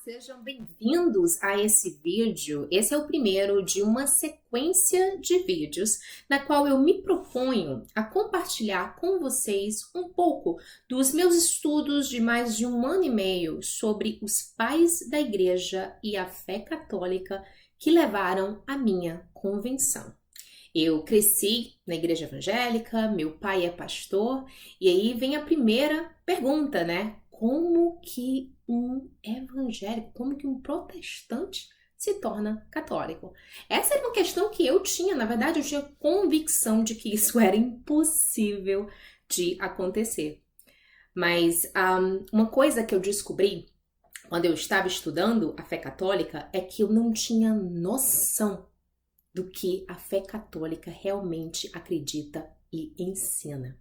Sejam bem-vindos a esse vídeo. Esse é o primeiro de uma sequência de vídeos na qual eu me proponho a compartilhar com vocês um pouco dos meus estudos de mais de 1 ano e meio sobre os pais da igreja e a fé católica que levaram à minha conversão. Eu cresci na igreja evangélica, meu pai é pastor, e aí vem a primeira pergunta, né? Como que um evangélico, como que um protestante se torna católico? Essa era uma questão que eu tinha, na verdade, eu tinha convicção de que isso era impossível de acontecer. Mas uma coisa que eu descobri quando eu estava estudando a fé católica é que eu não tinha noção do que a fé católica realmente acredita e ensina.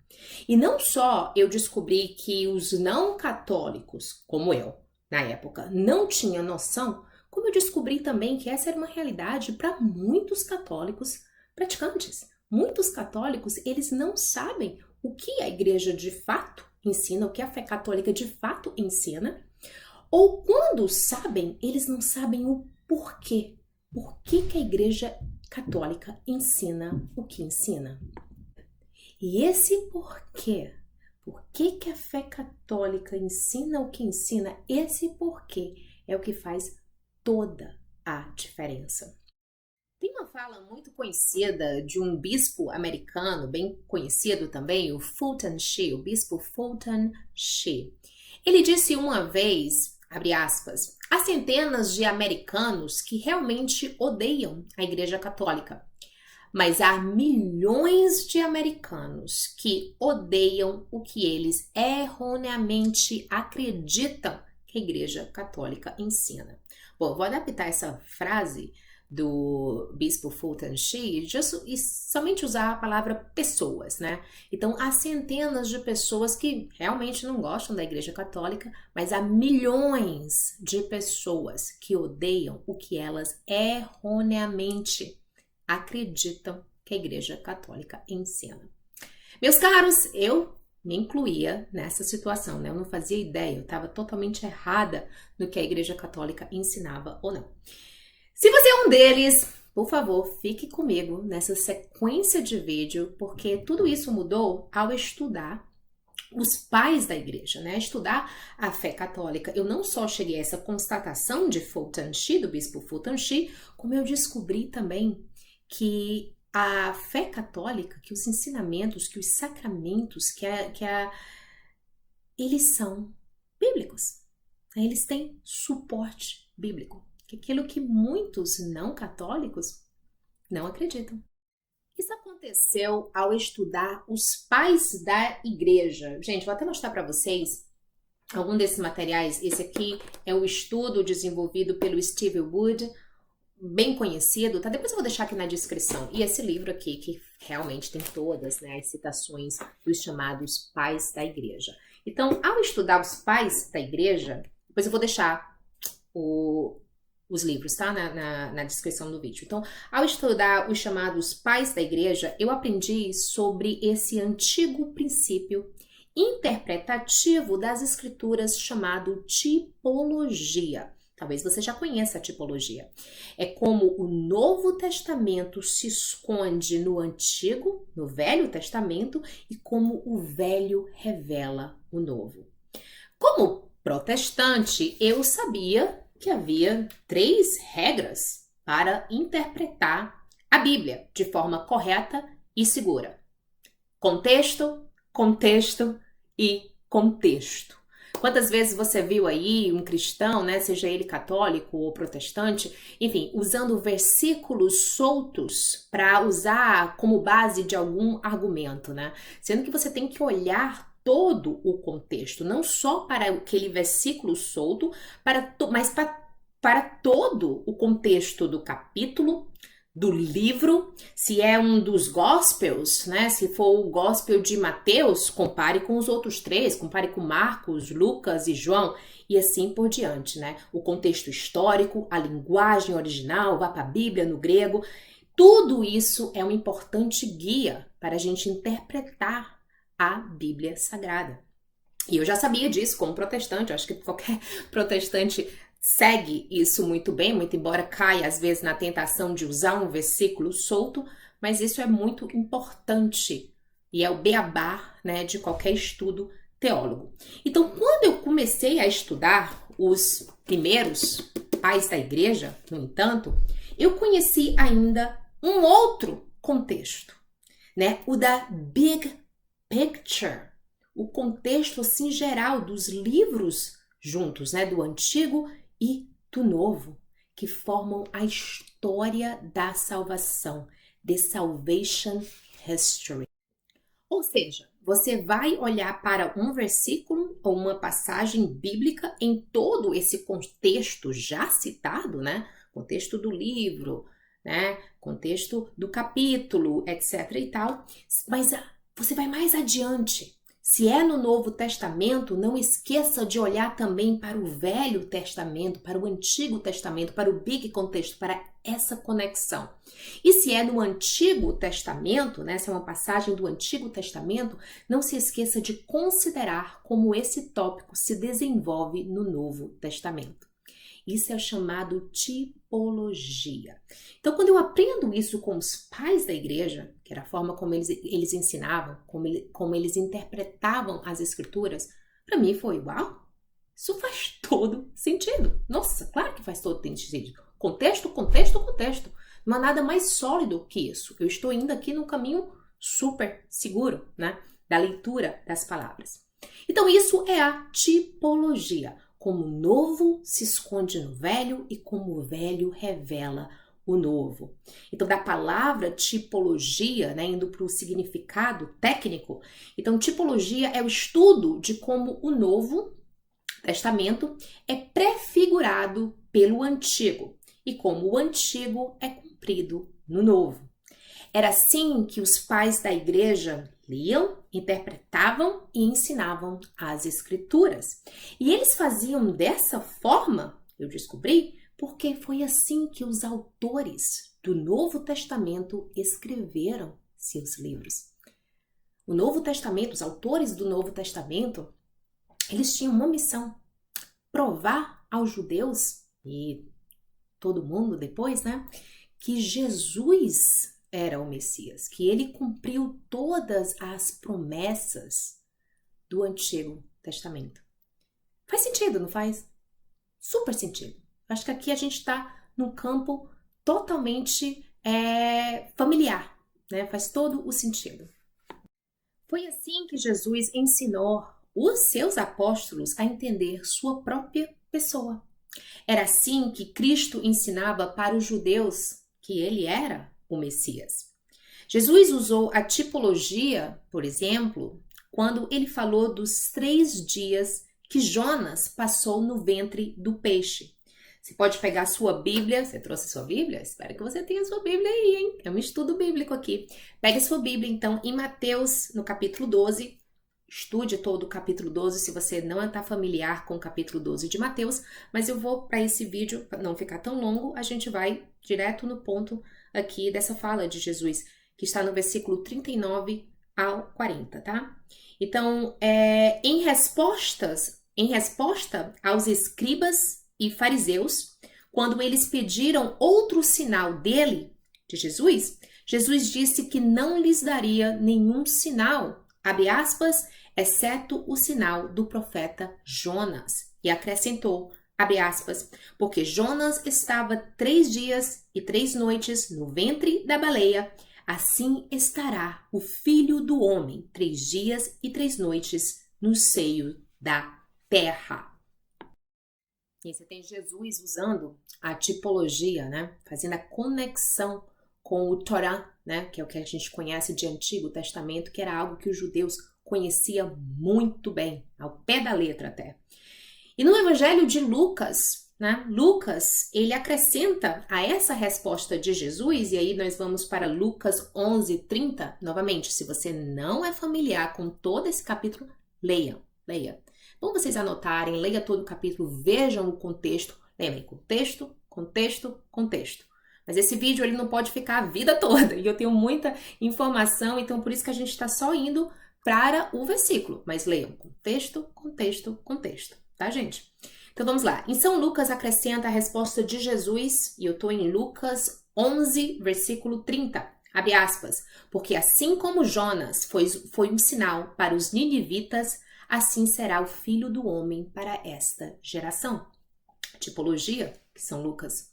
E não só eu descobri que os não católicos, como eu, na época, não tinham noção, como eu descobri também que essa era uma realidade para muitos católicos praticantes. Muitos católicos, eles não sabem o que a igreja de fato ensina, o que a fé católica de fato ensina, ou quando sabem, eles não sabem o porquê. Por que a igreja católica ensina o que ensina? E esse porquê, por que a fé católica ensina o que ensina, esse porquê é o que faz toda a diferença. Tem uma fala muito conhecida de um bispo americano, bem conhecido também, o Fulton Sheen, o bispo Fulton Sheen. Ele disse uma vez, abre aspas, há centenas de americanos que realmente odeiam a Igreja Católica. Mas há milhões de americanos que odeiam o que eles erroneamente acreditam que a Igreja Católica ensina. Bom, vou adaptar essa frase do bispo Fulton Sheen e somente usar a palavra pessoas, né? Então, há centenas de pessoas que realmente não gostam da Igreja Católica, mas há milhões de pessoas que odeiam o que elas erroneamente acreditam que a Igreja Católica ensina. Meus caros, eu me incluía nessa situação, né? Eu não fazia ideia, eu estava totalmente errada no que a Igreja Católica ensinava ou não. Se você é um deles, por favor, fique comigo nessa sequência de vídeo, porque tudo isso mudou ao estudar os pais da igreja, né? Estudar a fé católica. Eu não só cheguei a essa constatação de Fulton Sheen, do bispo Fulton Sheen, como eu descobri também que a fé católica, que os ensinamentos, que os sacramentos, eles são bíblicos. Eles têm suporte bíblico. Aquilo que muitos não católicos não acreditam. Isso aconteceu ao estudar os pais da igreja. Gente, vou até mostrar para vocês algum desses materiais. Esse aqui é o estudo desenvolvido pelo Steve Wood, bem conhecido, tá? Depois eu vou deixar aqui na descrição. E esse livro aqui, que realmente tem todas, né, as citações dos chamados pais da igreja. Então, ao estudar os pais da igreja, depois eu vou deixar os livros, tá? Na descrição do vídeo. Então, ao estudar os chamados pais da igreja, eu aprendi sobre esse antigo princípio interpretativo das escrituras chamado tipologia. Talvez você já conheça a tipologia. É como o Novo Testamento se esconde no Antigo, no Velho Testamento, e como o Velho revela o Novo. Como protestante, eu sabia que havia 3 regras para interpretar a Bíblia de forma correta e segura. Contexto, contexto e contexto. Quantas vezes você viu aí um cristão, né, seja ele católico ou protestante, enfim, usando versículos soltos para usar como base de algum argumento, né? Sendo que você tem que olhar todo o contexto, não só para aquele versículo solto, mas para todo o contexto do capítulo, do livro. Se é um dos Gospels, né? Se for o Gospel de Mateus, compare com os outros 3, compare com Marcos, Lucas e João, e assim por diante, né? O contexto histórico, a linguagem original, vá para a Bíblia no grego. Tudo isso é um importante guia para a gente interpretar a Bíblia Sagrada. E eu já sabia disso como protestante, eu acho que qualquer protestante segue isso muito bem, muito embora caia às vezes na tentação de usar um versículo solto, mas isso é muito importante e é o beabá, né, de qualquer estudo teólogo. Então, quando eu comecei a estudar os primeiros pais da igreja, no entanto, eu conheci ainda um outro contexto, né, o da Big Picture, o contexto assim geral dos livros juntos, né, do Antigo e do Novo, que formam a história da salvação, the salvation history. Ou seja, você vai olhar para um versículo ou uma passagem bíblica em todo esse contexto já citado, né? Contexto do livro, né? Contexto do capítulo, etc e tal. Mas você vai mais adiante. Se é no Novo Testamento, não esqueça de olhar também para o Velho Testamento, para o Antigo Testamento, para o big contexto, para essa conexão. E se é no Antigo Testamento, né, se é uma passagem do Antigo Testamento, não se esqueça de considerar como esse tópico se desenvolve no Novo Testamento. Isso é o chamado tipologia. Então, quando eu aprendo isso com os pais da igreja, que era a forma como eles ensinavam, como eles interpretavam as escrituras, para mim foi, uau, isso faz todo sentido. Nossa, claro que faz todo sentido. Contexto, contexto, contexto. Não há nada mais sólido que isso. Eu estou indo aqui num caminho super seguro, né, da leitura das palavras. Então, isso é a tipologia. Como o novo se esconde no velho e como o velho revela o novo. Então, da palavra tipologia, né, indo para o significado técnico, então tipologia é o estudo de como o Novo Testamento é prefigurado pelo Antigo e como o Antigo é cumprido no Novo. Era assim que os pais da igreja liam, interpretavam e ensinavam as escrituras. E eles faziam dessa forma, eu descobri, porque foi assim que os autores do Novo Testamento escreveram seus livros. O Novo Testamento, os autores do Novo Testamento, eles tinham uma missão: provar aos judeus e todo mundo depois, né, que Jesus era o Messias, que ele cumpriu todas as promessas do Antigo Testamento. Faz sentido, não faz? Super sentido. Acho que aqui a gente está num campo totalmente familiar, né? Faz todo o sentido. Foi assim que Jesus ensinou os seus apóstolos a entender sua própria pessoa. Era assim que Cristo ensinava para os judeus que ele era o Messias. Jesus usou a tipologia, por exemplo, quando ele falou dos 3 dias que Jonas passou no ventre do peixe. Você pode pegar a sua Bíblia. Você trouxe a sua Bíblia? Espero que você tenha a sua Bíblia aí, hein? É um estudo bíblico aqui. Pegue a sua Bíblia, então, em Mateus, no capítulo 12. Estude todo o capítulo 12 se você não está familiar com o capítulo 12 de Mateus, mas eu vou, para esse vídeo não ficar tão longo, a gente vai direto no ponto aqui dessa fala de Jesus, que está no versículo 39 ao 40, tá? Então, em resposta aos escribas e fariseus, quando eles pediram outro sinal dele, de Jesus, Jesus disse que não lhes daria nenhum sinal, abre aspas, exceto o sinal do profeta Jonas. E acrescentou, abre aspas, porque Jonas estava 3 dias e 3 noites no ventre da baleia, assim estará o Filho do Homem 3 dias e 3 noites no seio da terra. E você tem Jesus usando a tipologia, né? Fazendo a conexão com o Torá, né? Que é o que a gente conhece de Antigo Testamento, que era algo que os judeus conheciam muito bem, ao pé da letra até. E no Evangelho de Lucas, né? Lucas, ele acrescenta a essa resposta de Jesus, e aí nós vamos para Lucas 11:30, novamente, se você não é familiar com todo esse capítulo, leia. Bom vocês anotarem, leia todo o capítulo, vejam o contexto, lembrem, contexto. Mas esse vídeo ele não pode ficar a vida toda, e eu tenho muita informação, então por isso que a gente está só indo para o versículo. Mas leiam contexto, tá, gente? Então vamos lá. Em São Lucas acrescenta a resposta de Jesus, e eu estou em Lucas 11, versículo 30. Abre aspas. Porque assim como Jonas foi um sinal para os ninivitas, assim será o Filho do Homem para esta geração. Tipologia que São Lucas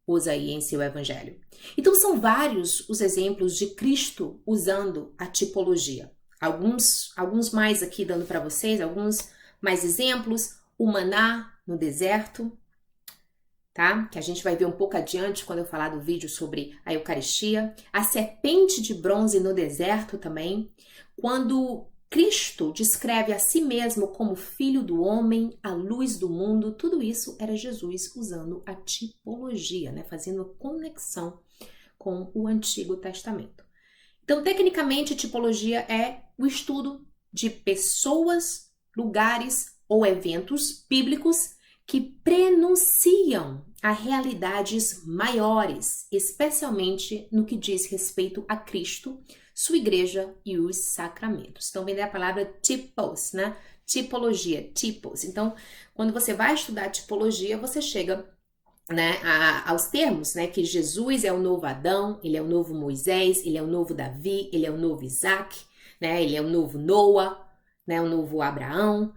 usa aí em seu evangelho. Então são vários os exemplos de Cristo usando a tipologia. Alguns mais aqui dando para vocês, alguns mais exemplos. O maná no deserto, tá? Que a gente vai ver um pouco adiante quando eu falar do vídeo sobre a Eucaristia. A serpente de bronze no deserto também. Quando Cristo descreve a si mesmo como Filho do Homem, a luz do mundo, tudo isso era Jesus usando a tipologia, né? Fazendo conexão com o Antigo Testamento. Então, tecnicamente, tipologia é o estudo de pessoas, lugares ou eventos bíblicos que prenunciam a realidades maiores, especialmente no que diz respeito a Cristo, sua igreja e os sacramentos. Então, vem daí a palavra typos, né? Tipologia, typos. Então, quando você vai estudar tipologia, você chega, né, aos termos, né, que Jesus é o novo Adão, ele é o novo Moisés, ele é o novo Davi, ele é o novo Isaac, né, ele é o novo Noa, né, o novo Abraão,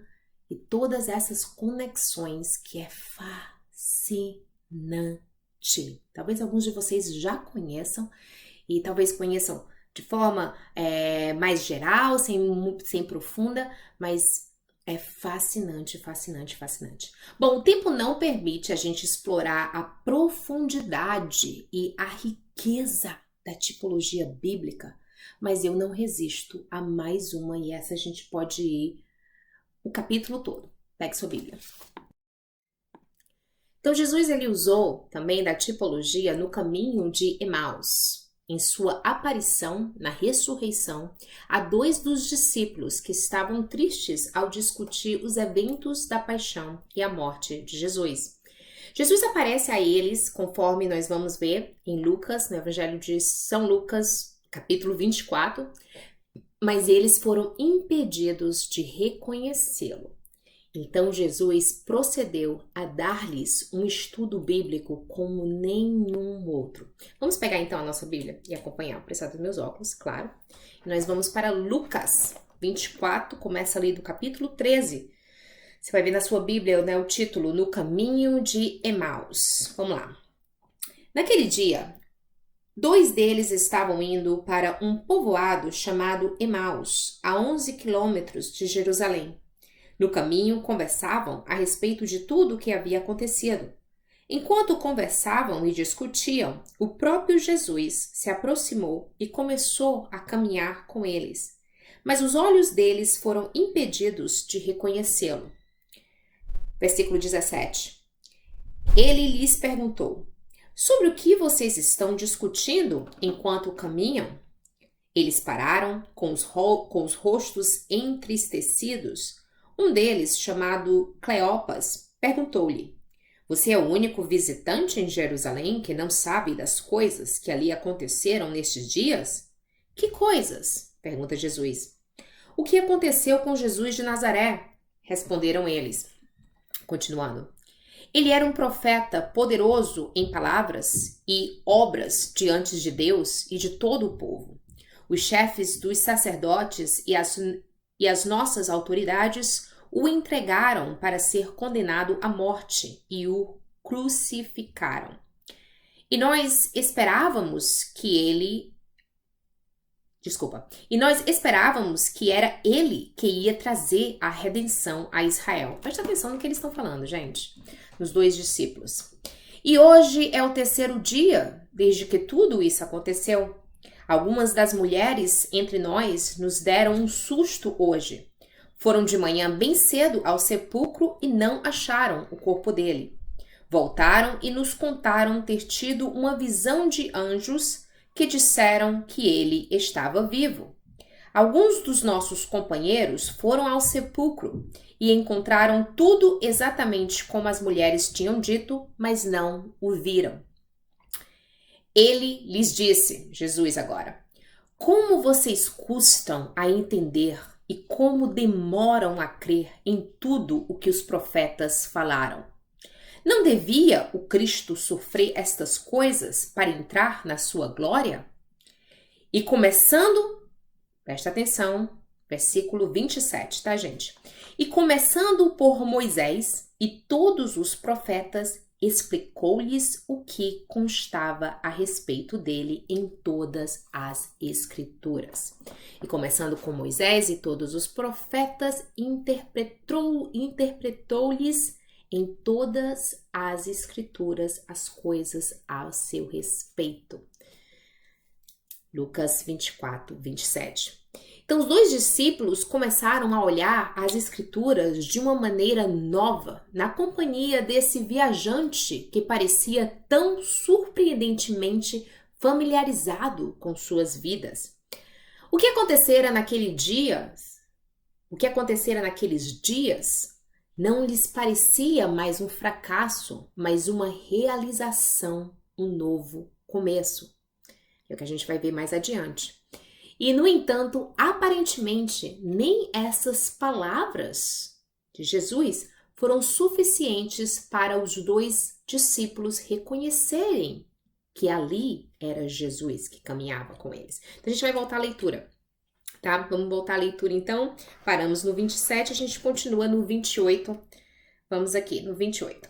e todas essas conexões que é fascinante. Talvez alguns de vocês já conheçam, e talvez conheçam de forma mais geral, sem profunda, mas é fascinante, fascinante, fascinante. Bom, o tempo não permite a gente explorar a profundidade e a riqueza da tipologia bíblica, mas eu não resisto a mais uma, e essa a gente pode ir o capítulo todo. Pegue sua Bíblia. Então, Jesus ele usou também da tipologia no caminho de Emaús, em sua aparição na ressurreição, a 2 dos discípulos que estavam tristes ao discutir os eventos da paixão e a morte de Jesus. Jesus aparece a eles, conforme nós vamos ver em Lucas, no Evangelho de São Lucas, capítulo 24, mas eles foram impedidos de reconhecê-lo. Então Jesus procedeu a dar-lhes um estudo bíblico como nenhum outro. Vamos pegar então a nossa Bíblia e acompanhar, precisar dos meus óculos, claro. E nós vamos para Lucas 24, começa ali do capítulo 13. Você vai ver na sua Bíblia, né, o título, No Caminho de Emaús. Vamos lá. Naquele dia, 2 deles estavam indo para um povoado chamado Emaús, a 11 quilômetros de Jerusalém. No caminho, conversavam a respeito de tudo o que havia acontecido. Enquanto conversavam e discutiam, o próprio Jesus se aproximou e começou a caminhar com eles. Mas os olhos deles foram impedidos de reconhecê-lo. Versículo 17. Ele lhes perguntou: sobre o que vocês estão discutindo enquanto caminham? Eles pararam com os rostos entristecidos. Um deles, chamado Cleopas, perguntou-lhe: você é o único visitante em Jerusalém que não sabe das coisas que ali aconteceram nestes dias? Que coisas? Pergunta Jesus. O que aconteceu com Jesus de Nazaré? Responderam eles. Continuando. Ele era um profeta poderoso em palavras e obras diante de Deus e de todo o povo. Os chefes dos sacerdotes e as nossas autoridades o entregaram para ser condenado à morte e o crucificaram. E nós esperávamos que era ele que ia trazer a redenção a Israel. Presta atenção no que eles estão falando, gente, nos 2 discípulos. E hoje é o 3º dia desde que tudo isso aconteceu. Algumas das mulheres entre nós nos deram um susto hoje. Foram de manhã bem cedo ao sepulcro e não acharam o corpo dele. Voltaram e nos contaram ter tido uma visão de anjos que disseram que ele estava vivo. Alguns dos nossos companheiros foram ao sepulcro e encontraram tudo exatamente como as mulheres tinham dito, mas não o viram. Ele lhes disse, Jesus agora: como vocês custam a entender e como demoram a crer em tudo o que os profetas falaram. Não devia o Cristo sofrer estas coisas para entrar na sua glória? E começando, presta atenção, versículo 27, tá, gente? E começando por Moisés e todos os profetas, explicou-lhes o que constava a respeito dele em todas as Escrituras. E começando com Moisés e todos os profetas, interpretou-lhes em todas as Escrituras as coisas a seu respeito. Lucas 24, 27. Então, os dois discípulos começaram a olhar as Escrituras de uma maneira nova, na companhia desse viajante que parecia tão surpreendentemente familiarizado com suas vidas. O que acontecera naqueles dias não lhes parecia mais um fracasso, mas uma realização, um novo começo. É o que a gente vai ver mais adiante. E, no entanto, aparentemente, nem essas palavras de Jesus foram suficientes para os dois discípulos reconhecerem que ali era Jesus que caminhava com eles. Então, a gente vai voltar à leitura, tá? Vamos voltar à leitura, então. Paramos no 27, a gente continua no 28. Vamos aqui, no 28.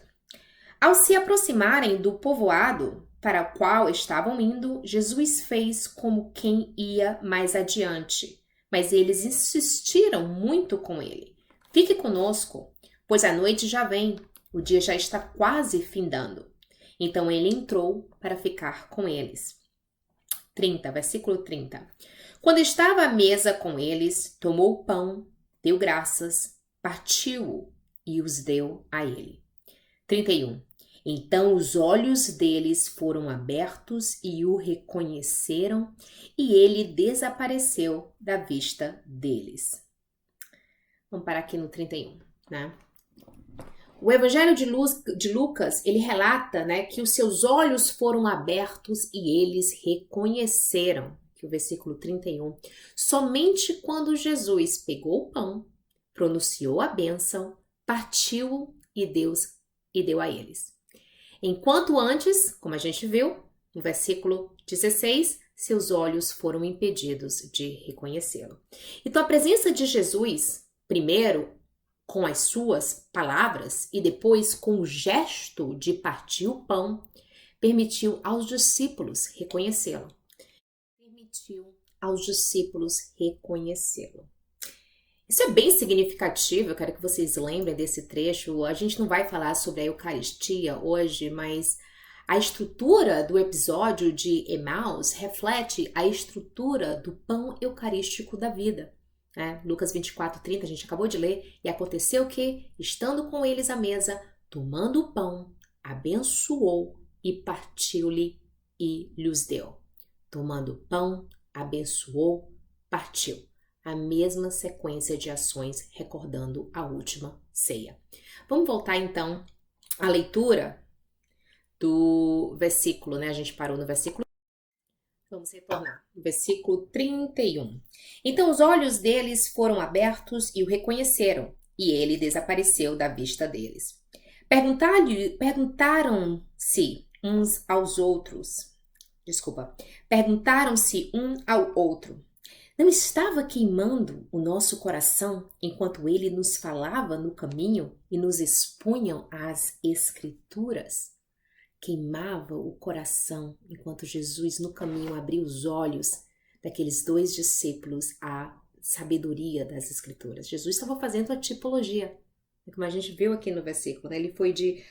Ao se aproximarem do povoado para o qual estavam indo, Jesus fez como quem ia mais adiante, mas eles insistiram muito com ele. Fique conosco, pois a noite já vem, o dia já está quase findando. Então ele entrou para ficar com eles. 30, versículo 30. Quando estava à mesa com eles, tomou o pão, deu graças, partiu-o e os deu a ele. 31. Então os olhos deles foram abertos e o reconheceram, e ele desapareceu da vista deles. Vamos parar aqui no 31, né? O Evangelho de Lucas, ele relata, né, que os seus olhos foram abertos e eles reconheceram, que o versículo 31, somente quando Jesus pegou o pão, pronunciou a bênção, partiu e deu a eles. Enquanto antes, como a gente viu, no versículo 16, seus olhos foram impedidos de reconhecê-lo. Então, a presença de Jesus, primeiro com as suas palavras e depois com o gesto de partir o pão, permitiu aos discípulos reconhecê-lo. Isso é bem significativo, eu quero que vocês lembrem desse trecho. A gente não vai falar sobre a Eucaristia hoje, mas a estrutura do episódio de Emaús reflete a estrutura do pão eucarístico da vida. Lucas 24, 30, a gente acabou de ler. E aconteceu que, estando com eles à mesa, tomando o pão, abençoou e partiu-lhe e lhes deu. Tomando o pão, abençoou, partiu. A mesma sequência de ações recordando a última ceia. Vamos voltar então à leitura do versículo, né? A gente parou no versículo. Vamos retornar no versículo 31. Então os olhos deles foram abertos e o reconheceram, e ele desapareceu da vista deles. Perguntaram-se um ao outro. Não estava queimando o nosso coração enquanto ele nos falava no caminho e nos expunham as Escrituras? Queimava o coração enquanto Jesus no caminho abria os olhos daqueles dois discípulos à sabedoria das Escrituras. Jesus estava fazendo a tipologia, como a gente viu aqui no versículo, né? Ele foi de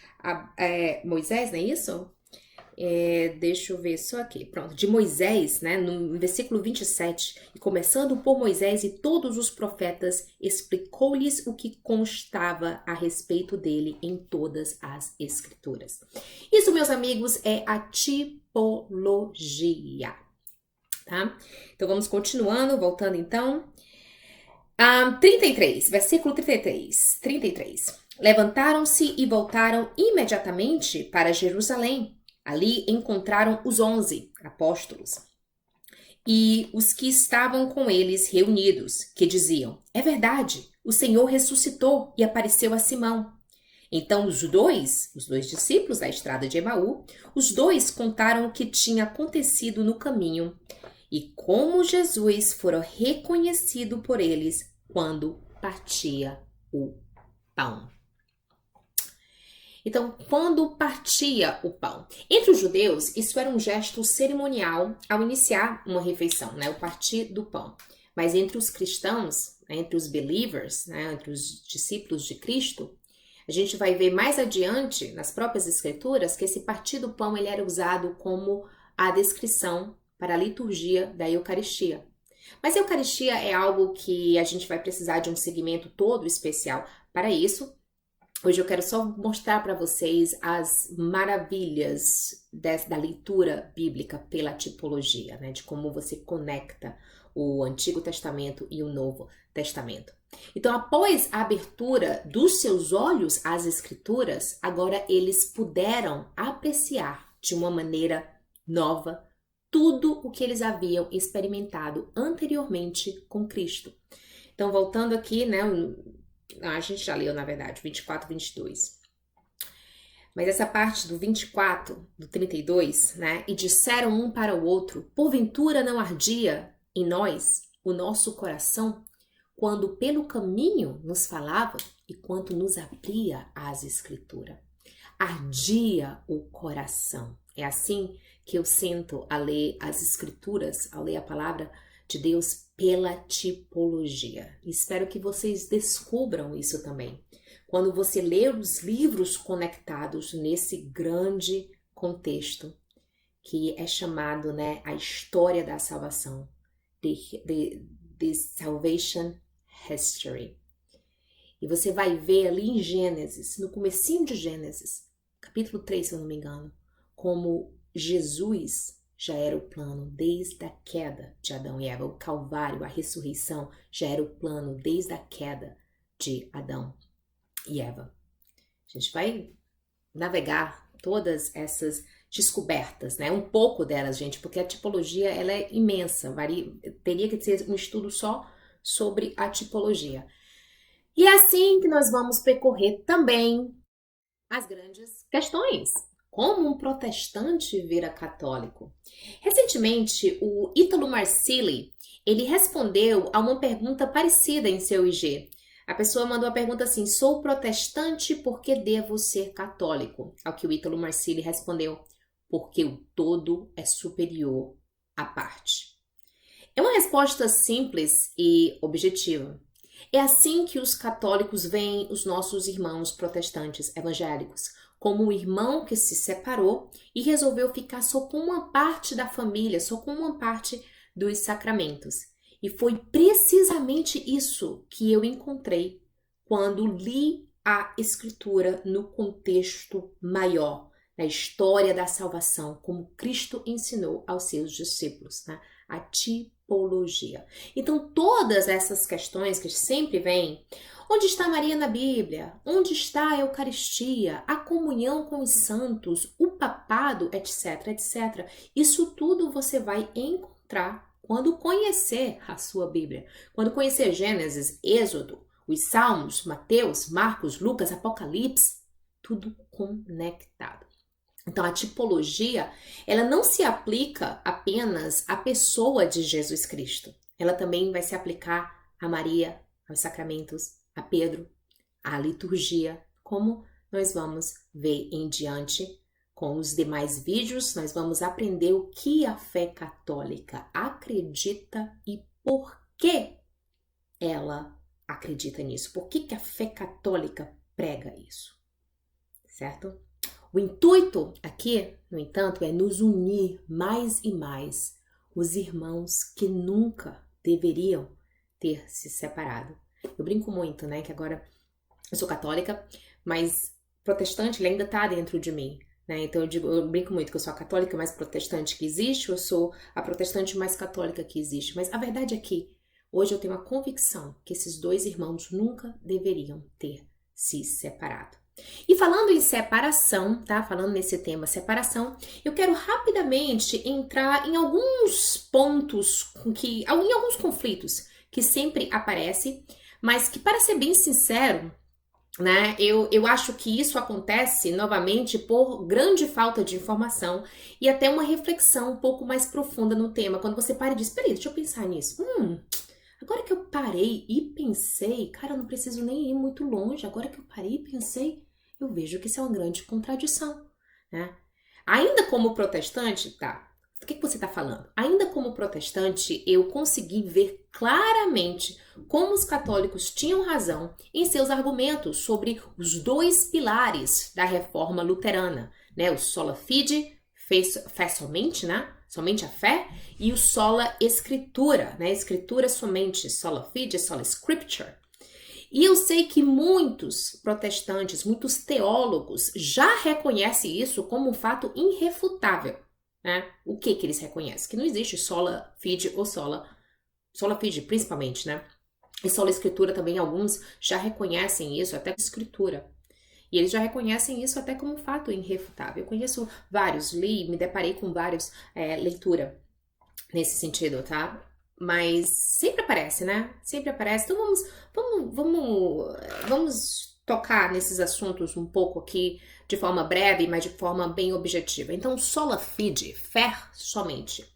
Moisés, não é isso? Deixa eu ver só aqui, pronto, de Moisés, né, no versículo 27, e começando por Moisés e todos os profetas, explicou-lhes o que constava a respeito dele em todas as Escrituras. Isso, meus amigos, é a tipologia, tá? Então, vamos continuando, voltando então. 33, versículo 33. Levantaram-se e voltaram imediatamente para Jerusalém. Ali encontraram os 11 apóstolos e os que estavam com eles reunidos, que diziam: É verdade, o Senhor ressuscitou e apareceu a Simão. Então os dois discípulos da estrada de Emaú, os dois contaram o que tinha acontecido no caminho e como Jesus fora reconhecido por eles quando partia o pão. Então, quando partia o pão. Entre os judeus, isso era um gesto cerimonial ao iniciar uma refeição, né? O partir do pão. Mas entre os cristãos, né? Entre os believers, né? Entre os discípulos de Cristo, a gente vai ver mais adiante, nas próprias escrituras, que esse partir do pão ele era usado como a descrição para a liturgia da Eucaristia. Mas a Eucaristia é algo que a gente vai precisar de um segmento todo especial para isso. Hoje eu quero só mostrar para vocês as maravilhas da leitura bíblica pela tipologia, né? De como você conecta o Antigo Testamento e o Novo Testamento. Então, após a abertura dos seus olhos às Escrituras, agora eles puderam apreciar de uma maneira nova tudo o que eles haviam experimentado anteriormente com Cristo. Então, voltando aqui, né? A gente já leu, na verdade, 24, 22. Mas essa parte do 24, do 32, né? E disseram um para o outro: Porventura não ardia em nós o nosso coração, quando pelo caminho nos falava e quando nos abria as Escrituras? Ardia o coração. É assim que eu sinto a ler as Escrituras, a ler a palavra de Deus pela tipologia. Espero que vocês descubram isso também. Quando você lê os livros conectados nesse grande contexto que é chamado, né, a história da salvação, the Salvation History. E você vai ver ali em Gênesis, no comecinho de Gênesis, capítulo 3, se eu não me engano, como Jesus já era o plano desde a queda de Adão e Eva. O Calvário, a ressurreição, já era o plano desde a queda de Adão e Eva. A gente vai navegar todas essas descobertas, né? Um pouco delas, gente, porque a tipologia ela é imensa. Teria que ser um estudo só sobre a tipologia. E é assim que nós vamos percorrer também as grandes questões. Como um protestante vira católico? Recentemente, o Ítalo Marcilli, ele respondeu a uma pergunta parecida em seu IG. A pessoa mandou a pergunta assim: sou protestante, por que devo ser católico? Ao que o Ítalo Marcilli respondeu: porque o todo é superior à parte. É uma resposta simples e objetiva. É assim que os católicos veem os nossos irmãos protestantes evangélicos, como um irmão que se separou e resolveu ficar só com uma parte da família, só com uma parte dos sacramentos. E foi precisamente isso que eu encontrei quando li a Escritura no contexto maior, na história da salvação, como Cristo ensinou aos seus discípulos, né? A tipologia. Então, todas essas questões que sempre vêm: onde está Maria na Bíblia? Onde está a Eucaristia? A comunhão com os santos? O papado? Etc, etc. Isso tudo você vai encontrar quando conhecer a sua Bíblia. Quando conhecer Gênesis, Êxodo, os Salmos, Mateus, Marcos, Lucas, Apocalipse, tudo conectado. Então, a tipologia, ela não se aplica apenas à pessoa de Jesus Cristo. Ela também vai se aplicar a Maria, aos sacramentos, a Pedro, à liturgia, como nós vamos ver em diante com os demais vídeos. Nós vamos aprender o que a fé católica acredita e por que ela acredita nisso. Por que a fé católica prega isso, certo? O intuito aqui, no entanto, é nos unir mais e mais os irmãos que nunca deveriam ter se separado. Eu brinco muito, né, que agora eu sou católica, mas protestante ele ainda tá dentro de mim, né? Então eu brinco muito que eu sou a católica mais protestante que existe, eu sou a protestante mais católica que existe. Mas a verdade é que hoje eu tenho a convicção que esses dois irmãos nunca deveriam ter se separado. E falando em separação, tá? Falando nesse tema separação, eu quero rapidamente entrar em alguns pontos em alguns conflitos que sempre aparecem, mas que, para ser bem sincero, né, eu acho que isso acontece novamente por grande falta de informação e até uma reflexão um pouco mais profunda no tema. Quando você para e diz, peraí, deixa eu pensar nisso. Agora que eu parei e pensei, cara, eu não preciso nem ir muito longe. Agora que eu parei e pensei, eu vejo que isso é uma grande contradição, né? Ainda como protestante, tá? O que você está falando? Ainda como protestante, eu consegui ver claramente como os católicos tinham razão em seus argumentos sobre os dois pilares da reforma luterana, né? O sola fide, fé somente, né? Somente a fé, e o sola escritura, né? Escritura somente, sola fide, sola scripture. E eu sei que muitos protestantes, muitos teólogos já reconhecem isso como um fato irrefutável, né? O que eles reconhecem? Que não existe sola fide ou sola fide principalmente, né? E sola escritura também, alguns já reconhecem isso até como escritura. E eles já reconhecem isso até como um fato irrefutável. Eu conheço vários, me deparei com vários leitura nesse sentido, tá? Mas sempre aparece, né? Sempre aparece. Então vamos tocar nesses assuntos um pouco aqui de forma breve, mas de forma bem objetiva. Então, sola fide, fé somente.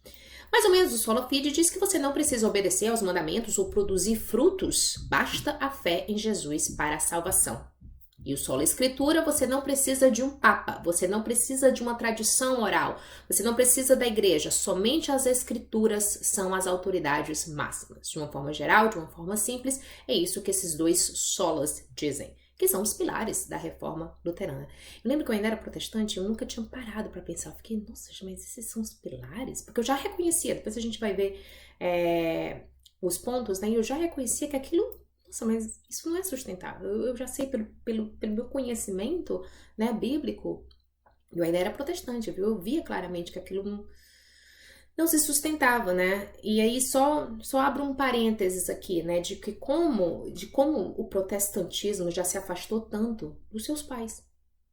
Mais ou menos o sola fide diz que você não precisa obedecer aos mandamentos ou produzir frutos, basta a fé em Jesus para a salvação. E o sola escritura, você não precisa de um papa, você não precisa de uma tradição oral, você não precisa da igreja, somente as escrituras são as autoridades máximas. De uma forma geral, de uma forma simples, é isso que esses dois solas dizem, que são os pilares da reforma luterana. Eu lembro que eu ainda era protestante, eu nunca tinha parado para pensar, eu fiquei, nossa, mas esses são os pilares? Porque eu já reconhecia, depois a gente vai ver os pontos, né? E eu já reconhecia que aquilo... Nossa, mas isso não é sustentável. Eu já sei pelo meu conhecimento, né, bíblico, eu ainda era protestante, viu? Eu via claramente que aquilo não se sustentava, né? E aí só abro um parênteses aqui, né, de como o protestantismo já se afastou tanto dos seus pais,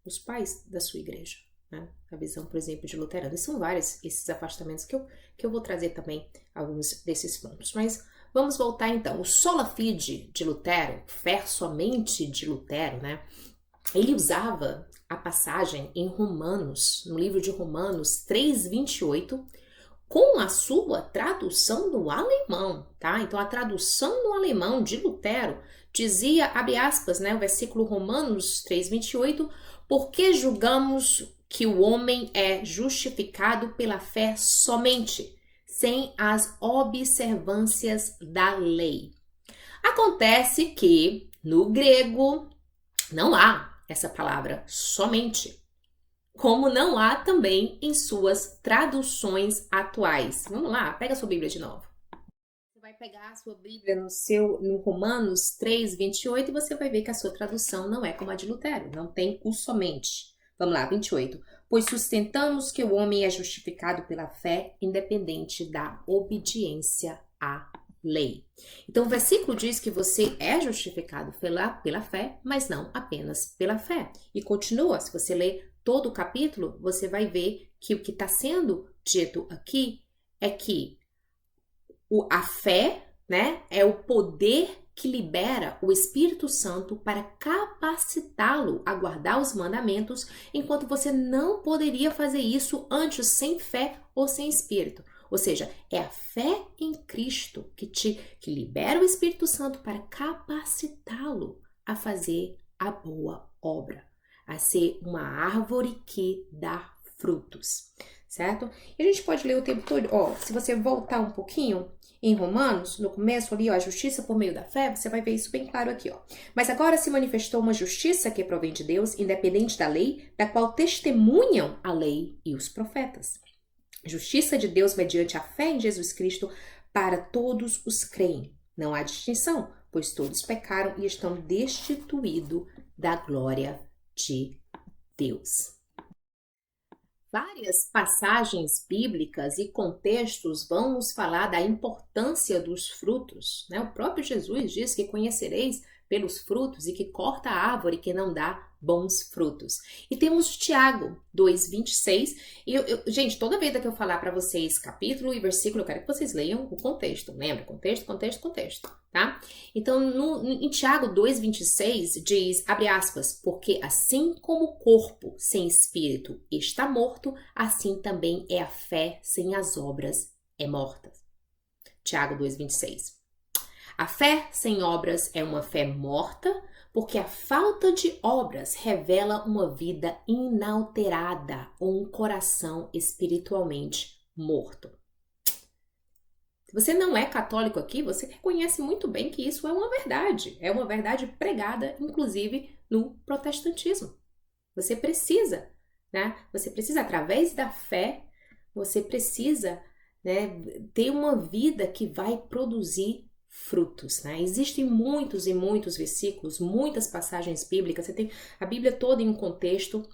os pais da sua igreja, né? A visão, por exemplo, de Luterano. E são vários esses afastamentos que eu vou trazer também alguns desses pontos, mas vamos voltar então. O sola fide de Lutero, fé somente de Lutero, né? Ele usava a passagem em Romanos, no livro de Romanos 3:28, com a sua tradução no alemão, tá? Então a tradução no alemão de Lutero dizia, abre aspas, né, o versículo Romanos 3:28, porque julgamos que o homem é justificado pela fé somente, sem as observâncias da lei. Acontece que, no grego, não há essa palavra somente, como não há também em suas traduções atuais. Vamos lá, pega a sua Bíblia de novo. Você vai pegar a sua Bíblia no Romanos 3:28 e você vai ver que a sua tradução não é como a de Lutero, não tem o somente. Vamos lá, 28. Pois sustentamos que o homem é justificado pela fé, independente da obediência à lei. Então, o versículo diz que você é justificado pela fé, mas não apenas pela fé. E continua, se você ler todo o capítulo, você vai ver que o que está sendo dito aqui é que a fé, né, é o poder que libera o Espírito Santo para capacitá-lo a guardar os mandamentos, enquanto você não poderia fazer isso antes sem fé ou sem Espírito. Ou seja, é a fé em Cristo que libera o Espírito Santo para capacitá-lo a fazer a boa obra, a ser uma árvore que dá frutos, certo? E a gente pode ler o tempo todo, se você voltar um pouquinho em Romanos, no começo ali, a justiça por meio da fé, você vai ver isso bem claro aqui, Mas agora se manifestou uma justiça que provém de Deus, independente da lei, da qual testemunham a lei e os profetas. Justiça de Deus mediante a fé em Jesus Cristo para todos os que creem. Não há distinção, pois todos pecaram e estão destituídos da glória de Deus. Várias passagens bíblicas e contextos vão nos falar da importância dos frutos, né? O próprio Jesus diz que conhecereis pelos frutos e que corta a árvore que não dá bons frutos. E temos Tiago 2:26. E gente, toda vez que eu falar para vocês capítulo e versículo, eu quero que vocês leiam o contexto. Lembra? Contexto, contexto, contexto, tá? Então, em Tiago 2:26 diz, abre aspas, porque assim como o corpo sem espírito está morto, assim também é a fé sem as obras é morta. Tiago 2:26. A fé sem obras é uma fé morta, porque a falta de obras revela uma vida inalterada ou um coração espiritualmente morto. Se você não é católico aqui, você reconhece muito bem que isso é uma verdade pregada, inclusive, no protestantismo. Você precisa, né? Você precisa, através da fé, você precisa, né, ter uma vida que vai produzir frutos, né? Existem muitos e muitos versículos, muitas passagens bíblicas. Você tem a Bíblia toda em um contexto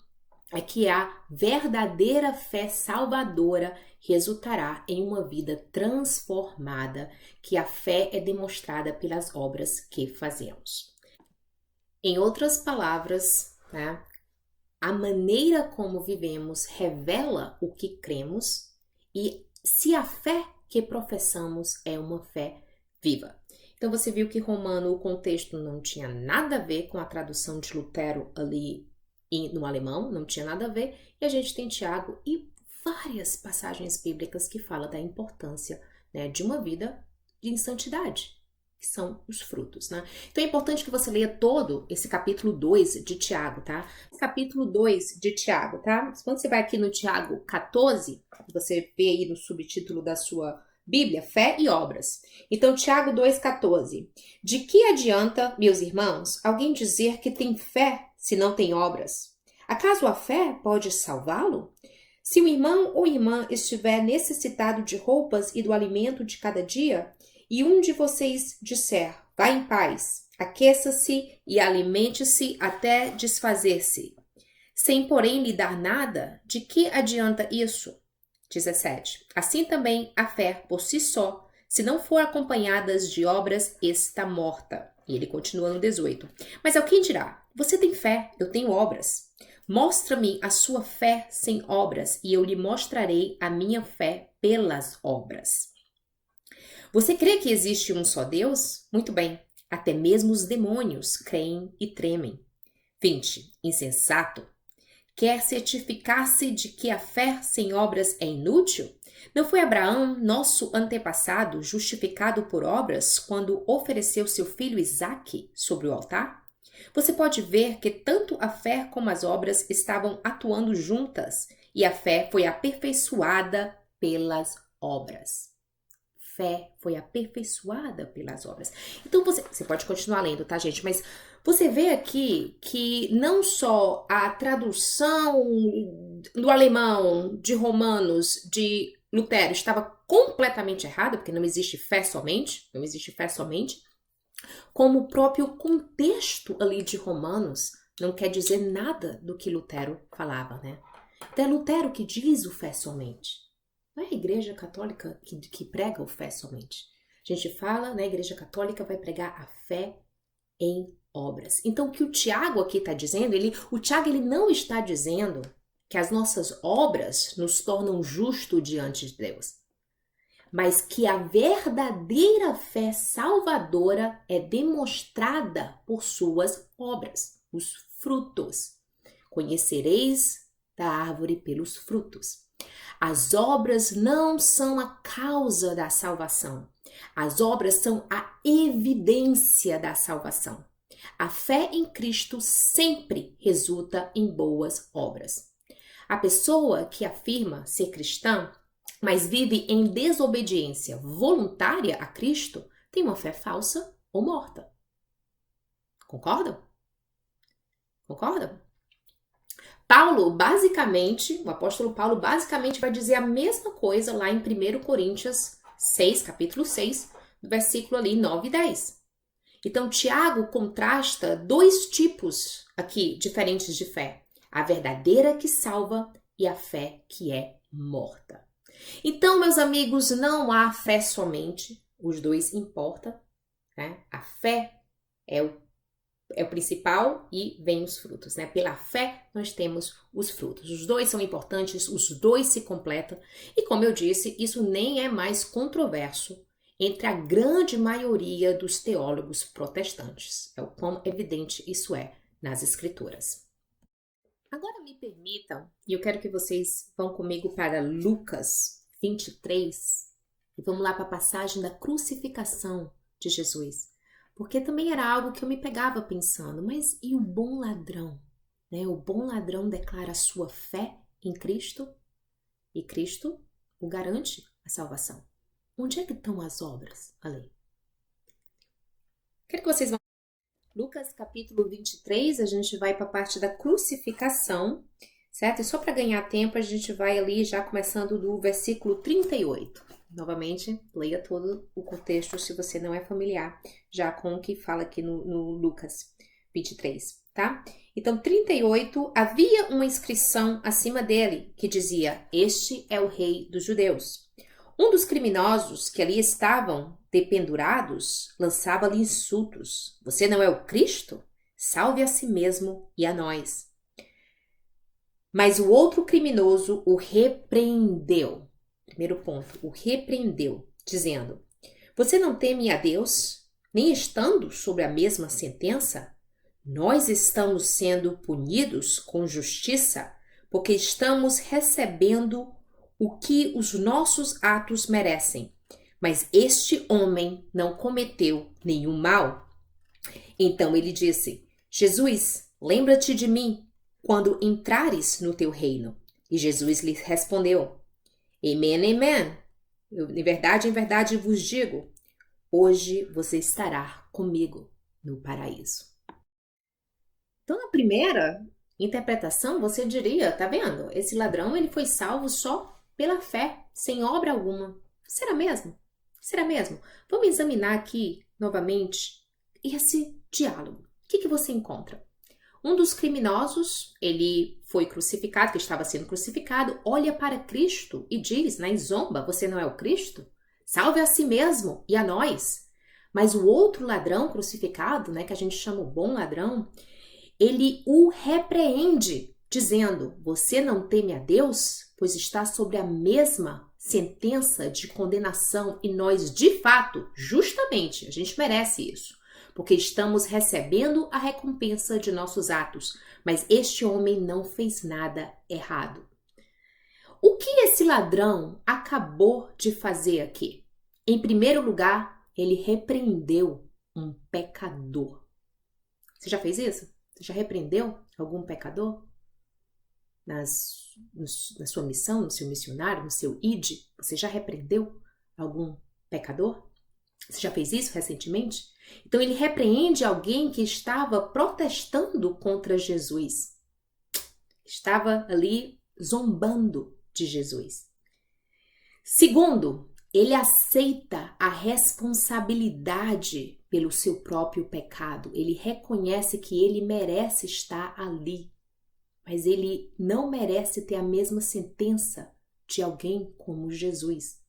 é que a verdadeira fé salvadora resultará em uma vida transformada, que a fé é demonstrada pelas obras que fazemos. Em outras palavras, né, a maneira como vivemos revela o que cremos e se a fé que professamos é uma fé viva. Então você viu que Romano, o contexto não tinha nada a ver com a tradução de Lutero ali no alemão, não tinha nada a ver, e a gente tem Tiago e várias passagens bíblicas que falam da importância, né, de uma vida em santidade, que são os frutos, né? Então é importante que você leia todo esse capítulo 2 de Tiago, tá? Capítulo 2 de Tiago, tá? Quando você vai aqui no Tiago 14, você vê aí no subtítulo da sua Bíblia, fé e obras. Então, Tiago 2,14. De que adianta, meus irmãos, alguém dizer que tem fé se não tem obras? Acaso a fé pode salvá-lo? Se o irmão ou irmã estiver necessitado de roupas e do alimento de cada dia, e um de vocês disser, vá em paz, aqueça-se e alimente-se até desfazer-se, sem porém lhe dar nada, de que adianta isso? 17. Assim também a fé por si só, se não for acompanhada de obras, está morta. E ele continua no 18. Mas alguém dirá, você tem fé, eu tenho obras. Mostra-me a sua fé sem obras, e eu lhe mostrarei a minha fé pelas obras. Você crê que existe um só Deus? Muito bem, até mesmo os demônios creem e tremem. 20. Insensato. Quer certificar-se de que a fé sem obras é inútil? Não foi Abraão, nosso antepassado, justificado por obras quando ofereceu seu filho Isaque sobre o altar? Você pode ver que tanto a fé como as obras estavam atuando juntas, e a fé foi aperfeiçoada pelas obras. Fé foi aperfeiçoada pelas obras. Então você pode continuar lendo, tá, gente? Mas você vê aqui que não só a tradução do alemão de Romanos de Lutero estava completamente errada, porque não existe fé somente, como o próprio contexto ali de Romanos não quer dizer nada do que Lutero falava, né? Então é Lutero que diz o fé somente. Não é a Igreja Católica que prega o fé somente. A gente fala, né, a Igreja Católica vai pregar a fé em obras. Então, o que o Tiago aqui está dizendo, o Tiago ele não está dizendo que as nossas obras nos tornam justos diante de Deus, mas que a verdadeira fé salvadora é demonstrada por suas obras, os frutos. Conhecereis da árvore pelos frutos. As obras não são a causa da salvação. As obras são a evidência da salvação. A fé em Cristo sempre resulta em boas obras. A pessoa que afirma ser cristã, mas vive em desobediência voluntária a Cristo, tem uma fé falsa ou morta. Concordam? Concordam? O apóstolo Paulo basicamente vai dizer a mesma coisa lá em 1 Coríntios 6, capítulo 6, versículo ali 9 e 10. Então, Tiago contrasta dois tipos aqui diferentes de fé. A verdadeira que salva e a fé que é morta. Então, meus amigos, não há fé somente, os dois importam, né? A fé é o é o principal e vem os frutos, né? Pela fé nós temos os frutos. Os dois são importantes, os dois se completam. E como eu disse, isso nem é mais controverso entre a grande maioria dos teólogos protestantes. É o quão evidente isso é nas Escrituras. Agora me permitam, e eu quero que vocês vão comigo para Lucas 23, e vamos lá para a passagem da crucificação de Jesus. Porque também era algo que eu me pegava pensando, mas e o bom ladrão? Né? O bom ladrão declara a sua fé em Cristo e Cristo o garante a salvação. Onde é que estão as obras ali? Quero que vocês vão. Lucas capítulo 23, a gente vai para a parte da crucificação, certo? E só para ganhar tempo, a gente vai ali já começando do versículo 38. Novamente, leia todo o contexto se você não é familiar já com o que fala aqui no Lucas 23, tá? Então, 38, havia uma inscrição acima dele que dizia: Este é o rei dos judeus. Um dos criminosos que ali estavam dependurados lançava-lhe insultos. Você não é o Cristo? Salve a si mesmo e a nós. Mas o outro criminoso o repreendeu. Primeiro ponto, o repreendeu, dizendo: Você não teme a Deus, nem estando sobre a mesma sentença? Nós estamos sendo punidos com justiça, porque estamos recebendo o que os nossos atos merecem. Mas este homem não cometeu nenhum mal. Então ele disse: Jesus, lembra-te de mim quando entrares no teu reino. E Jesus lhe respondeu: Amen, amen. Em verdade vos digo, hoje você estará comigo no paraíso. Então, na primeira interpretação, você diria, tá vendo? Esse ladrão, ele foi salvo só pela fé, sem obra alguma. Será mesmo? Será mesmo? Vamos examinar aqui, novamente, esse diálogo. O que você encontra? Um dos criminosos, ele foi crucificado, que estava sendo crucificado, olha para Cristo e diz, na zomba, você não é o Cristo? Salve a si mesmo e a nós. Mas o outro ladrão crucificado, né, que a gente chama o bom ladrão, ele o repreende, dizendo, você não teme a Deus, pois está sobre a mesma sentença de condenação e nós, de fato, justamente, a gente merece isso. Porque estamos recebendo a recompensa de nossos atos, mas este homem não fez nada errado. O que esse ladrão acabou de fazer aqui? Em primeiro lugar, ele repreendeu um pecador. Você já fez isso? Você já repreendeu algum pecador? Na sua missão, no seu missionário, no seu ID? Você já repreendeu algum pecador? Você já fez isso recentemente? Então ele repreende alguém que estava protestando contra Jesus. Estava ali zombando de Jesus. Segundo, ele aceita a responsabilidade pelo seu próprio pecado. Ele reconhece que ele merece estar ali, mas ele não merece ter a mesma sentença de alguém como Jesus,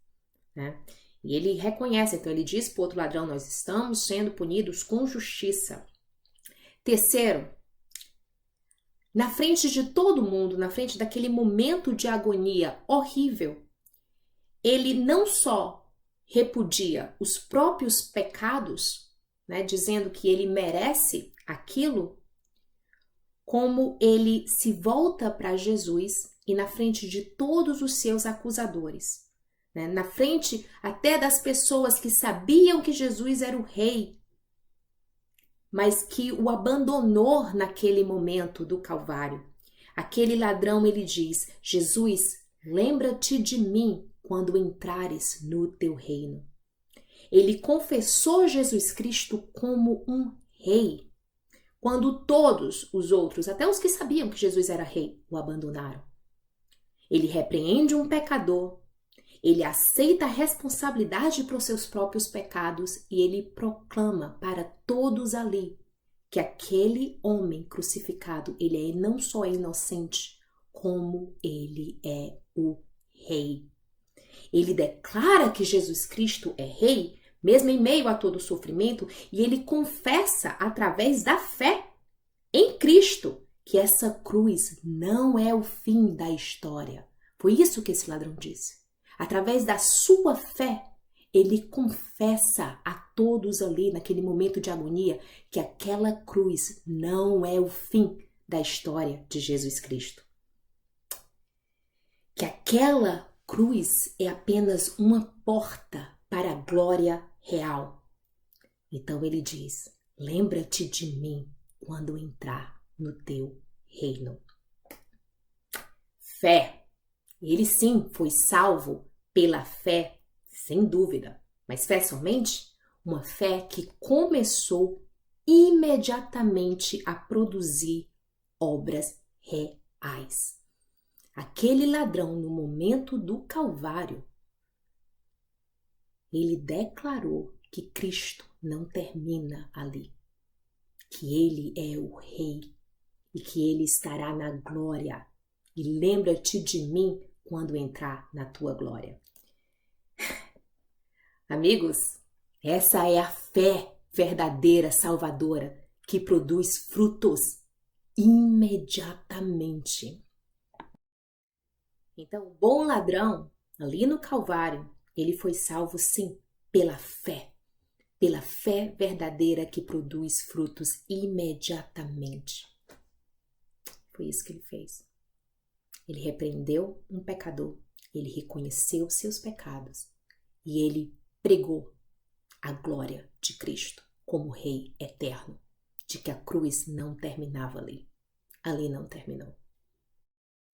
né? E ele reconhece, então ele diz para o outro ladrão, nós estamos sendo punidos com justiça. Terceiro, na frente de todo mundo, na frente daquele momento de agonia horrível, ele não só repudia os próprios pecados, né, dizendo que ele merece aquilo, como ele se volta para Jesus e na frente de todos os seus acusadores, né, na frente até das pessoas que sabiam que Jesus era o rei, mas que o abandonou naquele momento do Calvário. Aquele ladrão, ele diz, Jesus, lembra-te de mim quando entrares no teu reino. Ele confessou Jesus Cristo como um rei, quando todos os outros, até os que sabiam que Jesus era rei, o abandonaram. Ele repreende um pecador, ele aceita a responsabilidade por seus próprios pecados e ele proclama para todos ali que aquele homem crucificado, ele não só é inocente, como ele é o rei. Ele declara que Jesus Cristo é rei, mesmo em meio a todo o sofrimento, e ele confessa através da fé em Cristo que essa cruz não é o fim da história. Foi isso que esse ladrão disse. Através da sua fé, ele confessa a todos ali, naquele momento de agonia, que aquela cruz não é o fim da história de Jesus Cristo. Que aquela cruz é apenas uma porta para a glória real. Então ele diz: lembra-te de mim quando entrar no teu reino. Fé. Ele sim foi salvo pela fé, sem dúvida. Mas fé somente? Uma fé que começou imediatamente a produzir obras reais. Aquele ladrão, no momento do Calvário, ele declarou que Cristo não termina ali, que ele é o Rei e que ele estará na glória. E lembra-te de mim quando entrar na tua glória. Amigos, essa é a fé verdadeira, salvadora, que produz frutos imediatamente. Então, o bom ladrão, ali no Calvário, ele foi salvo sim, pela fé verdadeira que produz frutos imediatamente. Foi isso que ele fez. Ele repreendeu um pecador, ele reconheceu seus pecados e ele pregou a glória de Cristo como Rei eterno, de que a cruz não terminava ali. Ali não terminou.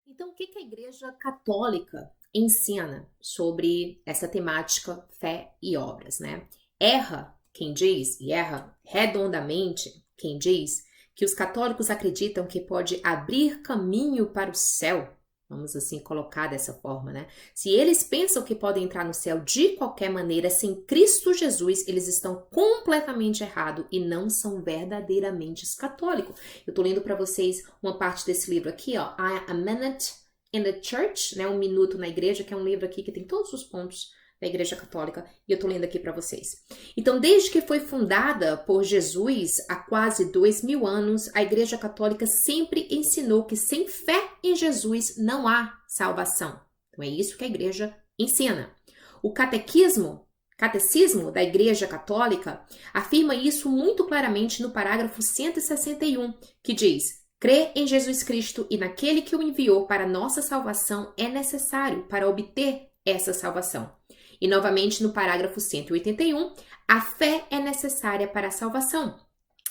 Então, o que a Igreja Católica ensina sobre essa temática fé e obras, né? Erra quem diz, e erra redondamente quem diz, que os católicos acreditam que pode abrir caminho para o céu. Vamos assim colocar dessa forma, né? Se eles pensam que podem entrar no céu de qualquer maneira sem Cristo Jesus, eles estão completamente errados e não são verdadeiramente católicos. Eu tô lendo para vocês uma parte desse livro aqui, ó, A Minute in the Church, né? Um minuto na igreja, que é um livro aqui que tem todos os pontos da Igreja Católica, e eu tô lendo aqui para vocês. Então, desde que foi fundada por Jesus há quase 2000 anos, a Igreja Católica sempre ensinou que sem fé em Jesus não há salvação. Então, é isso que a Igreja ensina. O catecismo da Igreja Católica afirma isso muito claramente no parágrafo 161, que diz: crer em Jesus Cristo e naquele que o enviou para nossa salvação é necessário para obter essa salvação. E novamente no parágrafo 181, a fé é necessária para a salvação.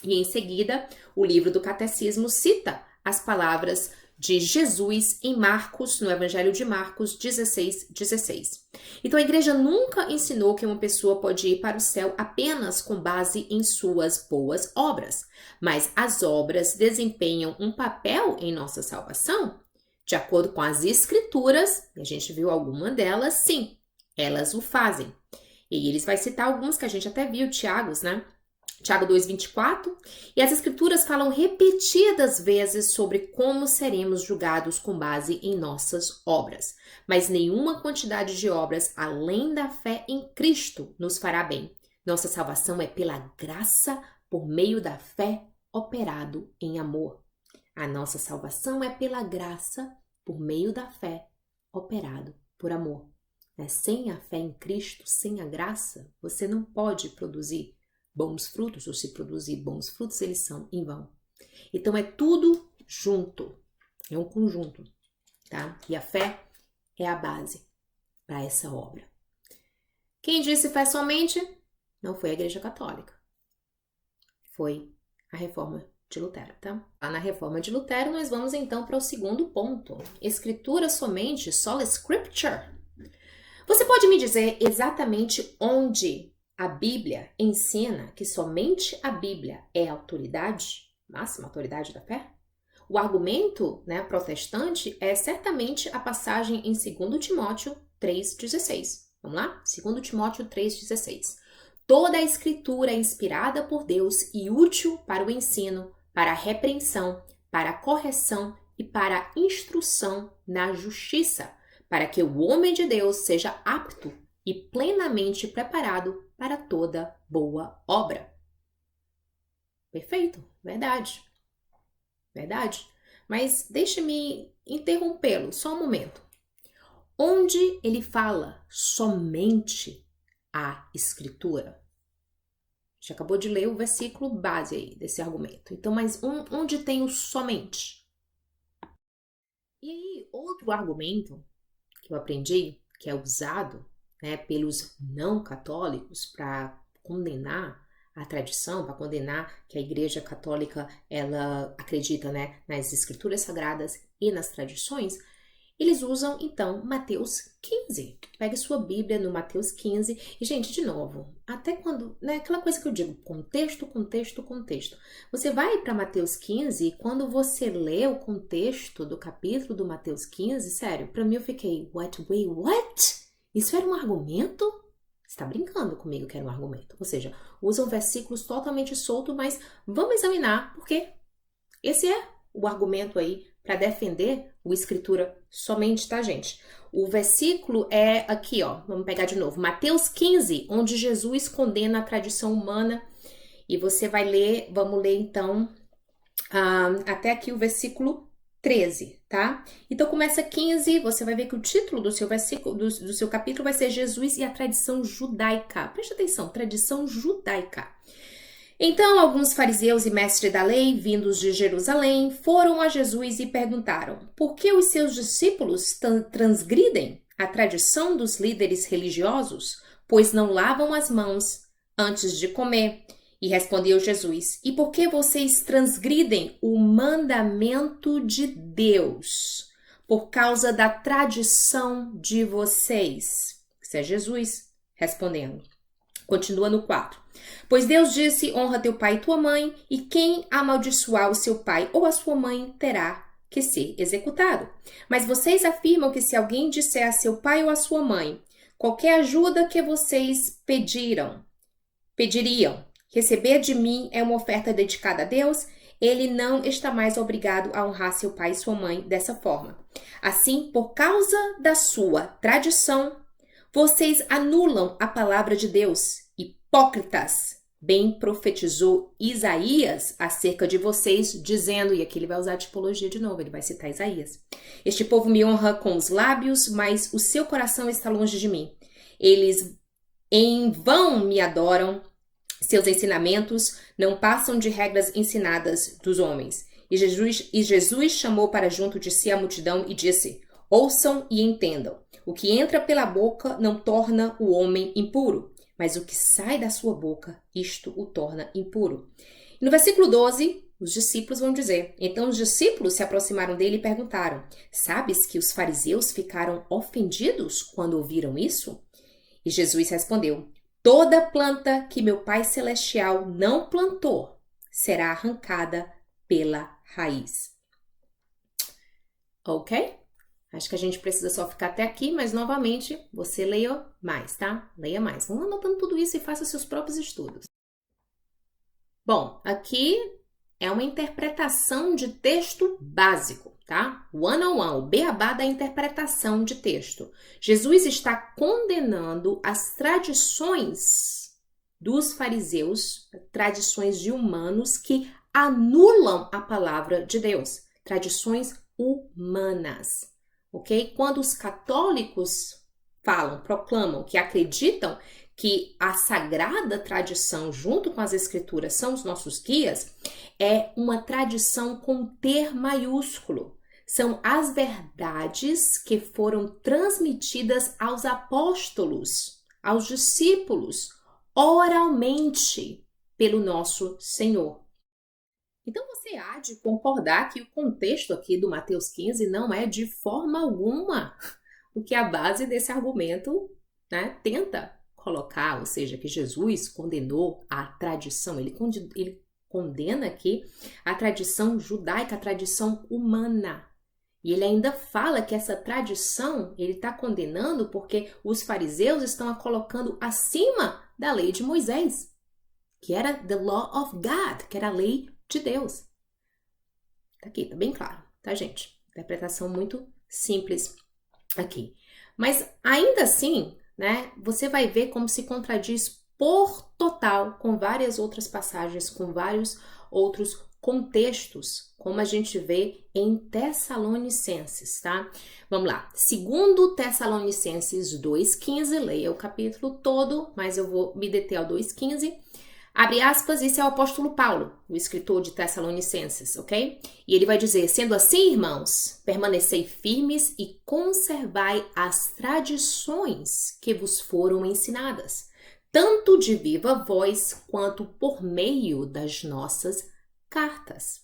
E em seguida, o livro do Catecismo cita as palavras de Jesus em Marcos, no Evangelho de Marcos 16:16. Então a igreja nunca ensinou que uma pessoa pode ir para o céu apenas com base em suas boas obras, mas as obras desempenham um papel em nossa salvação. De acordo com as Escrituras, e a gente viu alguma delas, sim, elas o fazem. E eles vai citar alguns que a gente até viu, Tiago 2:24, e as Escrituras falam repetidas vezes sobre como seremos julgados com base em nossas obras. Mas nenhuma quantidade de obras além da fé em Cristo nos fará bem. Nossa salvação é pela graça por meio da fé operado em amor. A nossa salvação é pela graça por meio da fé operado por amor. Sem a fé em Cristo, sem a graça, você não pode produzir bons frutos, ou se produzir bons frutos, eles são em vão. Então é tudo junto, é um conjunto, tá? E a fé é a base para essa obra. Quem disse fé somente não foi a Igreja Católica, foi a Reforma de Lutero, tá? Na Reforma de Lutero, nós vamos então para o segundo ponto. Escritura somente, sola scripture. Você pode me dizer exatamente onde a Bíblia ensina que somente a Bíblia é a autoridade, máxima autoridade da fé? O argumento, protestante é certamente a passagem em 2 Timóteo 3,16. Vamos lá? 2 Timóteo 3,16. Toda a Escritura é inspirada por Deus e útil para o ensino, para a repreensão, para a correção e para a instrução na justiça, para que o homem de Deus seja apto e plenamente preparado para toda boa obra. Perfeito, verdade. Verdade. Mas deixe-me interrompê-lo só um momento. Onde ele fala somente a Escritura? A gente acabou de ler o versículo base aí desse argumento. Então, mas onde tem o somente? E aí, outro argumento que eu aprendi, que é usado, né, pelos não católicos para condenar a tradição, para condenar que a Igreja Católica ela acredita, né, nas Escrituras Sagradas e nas tradições, eles usam, então, Mateus 15. Pegue sua Bíblia no Mateus 15. E, gente, de novo, até quando, né, aquela coisa que eu digo, contexto, contexto, contexto. Você vai para Mateus 15 e quando você lê o contexto do capítulo do Mateus 15, sério, para mim eu fiquei, what? Isso era um argumento? Você está brincando comigo que era um argumento. Ou seja, usam versículos totalmente soltos, mas vamos examinar, porque esse é o argumento aí para defender o Escritura somente, tá, gente? O versículo é aqui, ó. Vamos pegar de novo. Mateus 15, onde Jesus condena a tradição humana. E você vai ler, vamos ler então, até aqui o versículo 13, tá? Então começa 15, você vai ver que o título do seu versículo, do seu capítulo vai ser Jesus e a tradição judaica. Preste atenção, tradição judaica. Então, alguns fariseus e mestres da lei, vindos de Jerusalém, foram a Jesus e perguntaram: por que os seus discípulos transgridem a tradição dos líderes religiosos, pois não lavam as mãos antes de comer? E respondeu Jesus: e por que vocês transgridem o mandamento de Deus? Por causa da tradição de vocês. Isso é Jesus respondendo. Continua no 4. Pois Deus disse, honra teu pai e tua mãe, e quem amaldiçoar o seu pai ou a sua mãe terá que ser executado. Mas vocês afirmam que se alguém disser a seu pai ou a sua mãe, qualquer ajuda que vocês pediriam, receber de mim é uma oferta dedicada a Deus, ele não está mais obrigado a honrar seu pai e sua mãe dessa forma. Assim, por causa da sua tradição, vocês anulam a palavra de Deus. Hipócritas, bem profetizou Isaías acerca de vocês, dizendo, e aqui ele vai usar a tipologia de novo, ele vai citar Isaías. Este povo me honra com os lábios, mas o seu coração está longe de mim. Eles em vão me adoram, seus ensinamentos não passam de regras ensinadas dos homens. E Jesus chamou para junto de si a multidão e disse, ouçam e entendam. O que entra pela boca não torna o homem impuro, mas o que sai da sua boca, isto o torna impuro. E no versículo 12, os discípulos vão dizer, então os discípulos se aproximaram dele e perguntaram, sabes que os fariseus ficaram ofendidos quando ouviram isso? E Jesus respondeu, toda planta que meu Pai Celestial não plantou será arrancada pela raiz. Ok? Acho que a gente precisa só ficar até aqui, mas novamente, você leia mais, tá? Leia mais. Vamos anotando tudo isso e faça seus próprios estudos. Bom, aqui é uma interpretação de texto básico, tá? One-on-one, o beabá da interpretação de texto. Jesus está condenando as tradições dos fariseus, tradições de humanos que anulam a palavra de Deus. Tradições humanas. Ok? Quando os católicos proclamam que acreditam que a sagrada tradição junto com as escrituras são os nossos guias, é uma tradição com T maiúsculo. São as verdades que foram transmitidas aos apóstolos, aos discípulos, oralmente pelo nosso Senhor. Então você há de concordar que o contexto aqui do Mateus 15 não é de forma alguma o que a base desse argumento, né, tenta colocar, ou seja, que Jesus condenou a tradição, ele condena aqui a tradição judaica, a tradição humana. E ele ainda fala que essa tradição ele está condenando porque os fariseus estão a colocando acima da lei de Moisés, que era the law of God, que era a lei de Deus. Tá aqui, tá bem claro, tá, gente? Interpretação muito simples aqui. Mas ainda assim, né, você vai ver como se contradiz por total, com várias outras passagens, com vários outros contextos, como a gente vê em Tessalonicenses, tá? Vamos lá. Segundo Tessalonicenses 2,15, leia o capítulo todo, mas eu vou me deter ao 2,15. Abre aspas, esse é o apóstolo Paulo, o escritor de Tessalonicenses, ok? E ele vai dizer, sendo assim, irmãos, permanecei firmes e conservai as tradições que vos foram ensinadas, tanto de viva voz quanto por meio das nossas cartas.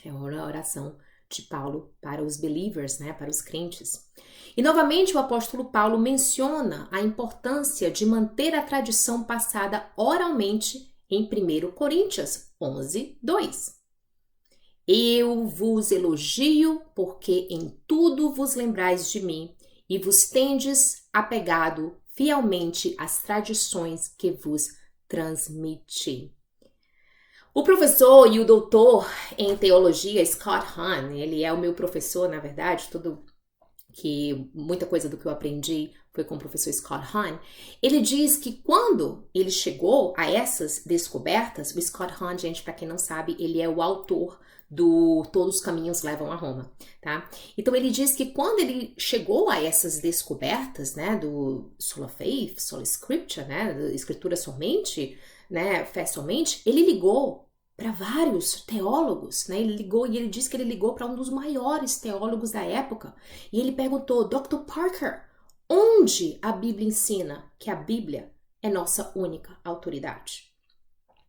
É uma oração de Paulo para os believers, né, para os crentes. E novamente o apóstolo Paulo menciona a importância de manter a tradição passada oralmente em 1 Coríntios 11, 2. Eu vos elogio porque em tudo vos lembrais de mim e vos tendes apegado fielmente às tradições que vos transmiti. O professor e o doutor em teologia, Scott Hahn, ele é o meu professor, na verdade, muita coisa do que eu aprendi foi com o professor Scott Hahn. Ele diz que quando ele chegou a essas descobertas, o Scott Hahn, gente, para quem não sabe, ele é o autor do Todos os Caminhos Levam a Roma, tá? Então ele diz que quando ele chegou a essas descobertas, né, do sola faith, sola scriptura, né, da escritura somente, né, fé somente, ele ligou para vários teólogos, né? Ele disse que ele ligou para um dos maiores teólogos da época e ele perguntou, Dr. Parker, onde a Bíblia ensina que a Bíblia é nossa única autoridade?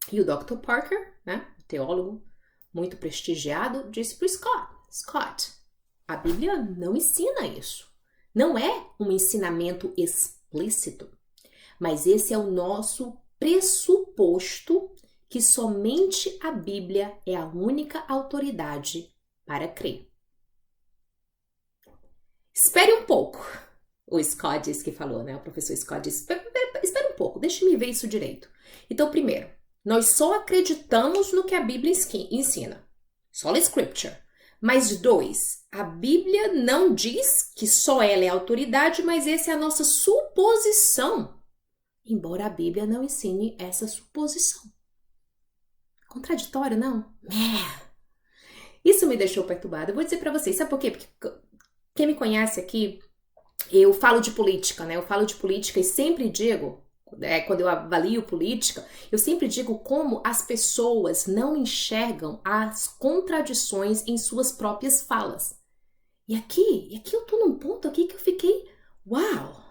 E o Dr. Parker, né, o teólogo muito prestigiado, disse para o Scott, a Bíblia não ensina isso. Não é um ensinamento explícito, mas esse é o nosso pressuposto que somente a Bíblia é a única autoridade para crer. Espere um pouco, o Scott disse que falou, né? O professor Scott disse, espere um pouco, deixe-me ver isso direito. Então, primeiro, nós só acreditamos no que a Bíblia ensina, sola scripture. Mas dois, a Bíblia não diz que só ela é autoridade, mas essa é a nossa suposição, embora a Bíblia não ensine essa suposição. Contraditório, não? Isso me deixou perturbada. Eu vou dizer pra vocês, sabe por quê? Porque quem me conhece aqui, eu falo de política, né? Eu falo de política e sempre digo, quando eu avalio política, eu sempre digo como as pessoas não enxergam as contradições em suas próprias falas. E aqui eu tô num ponto aqui que eu fiquei, uau!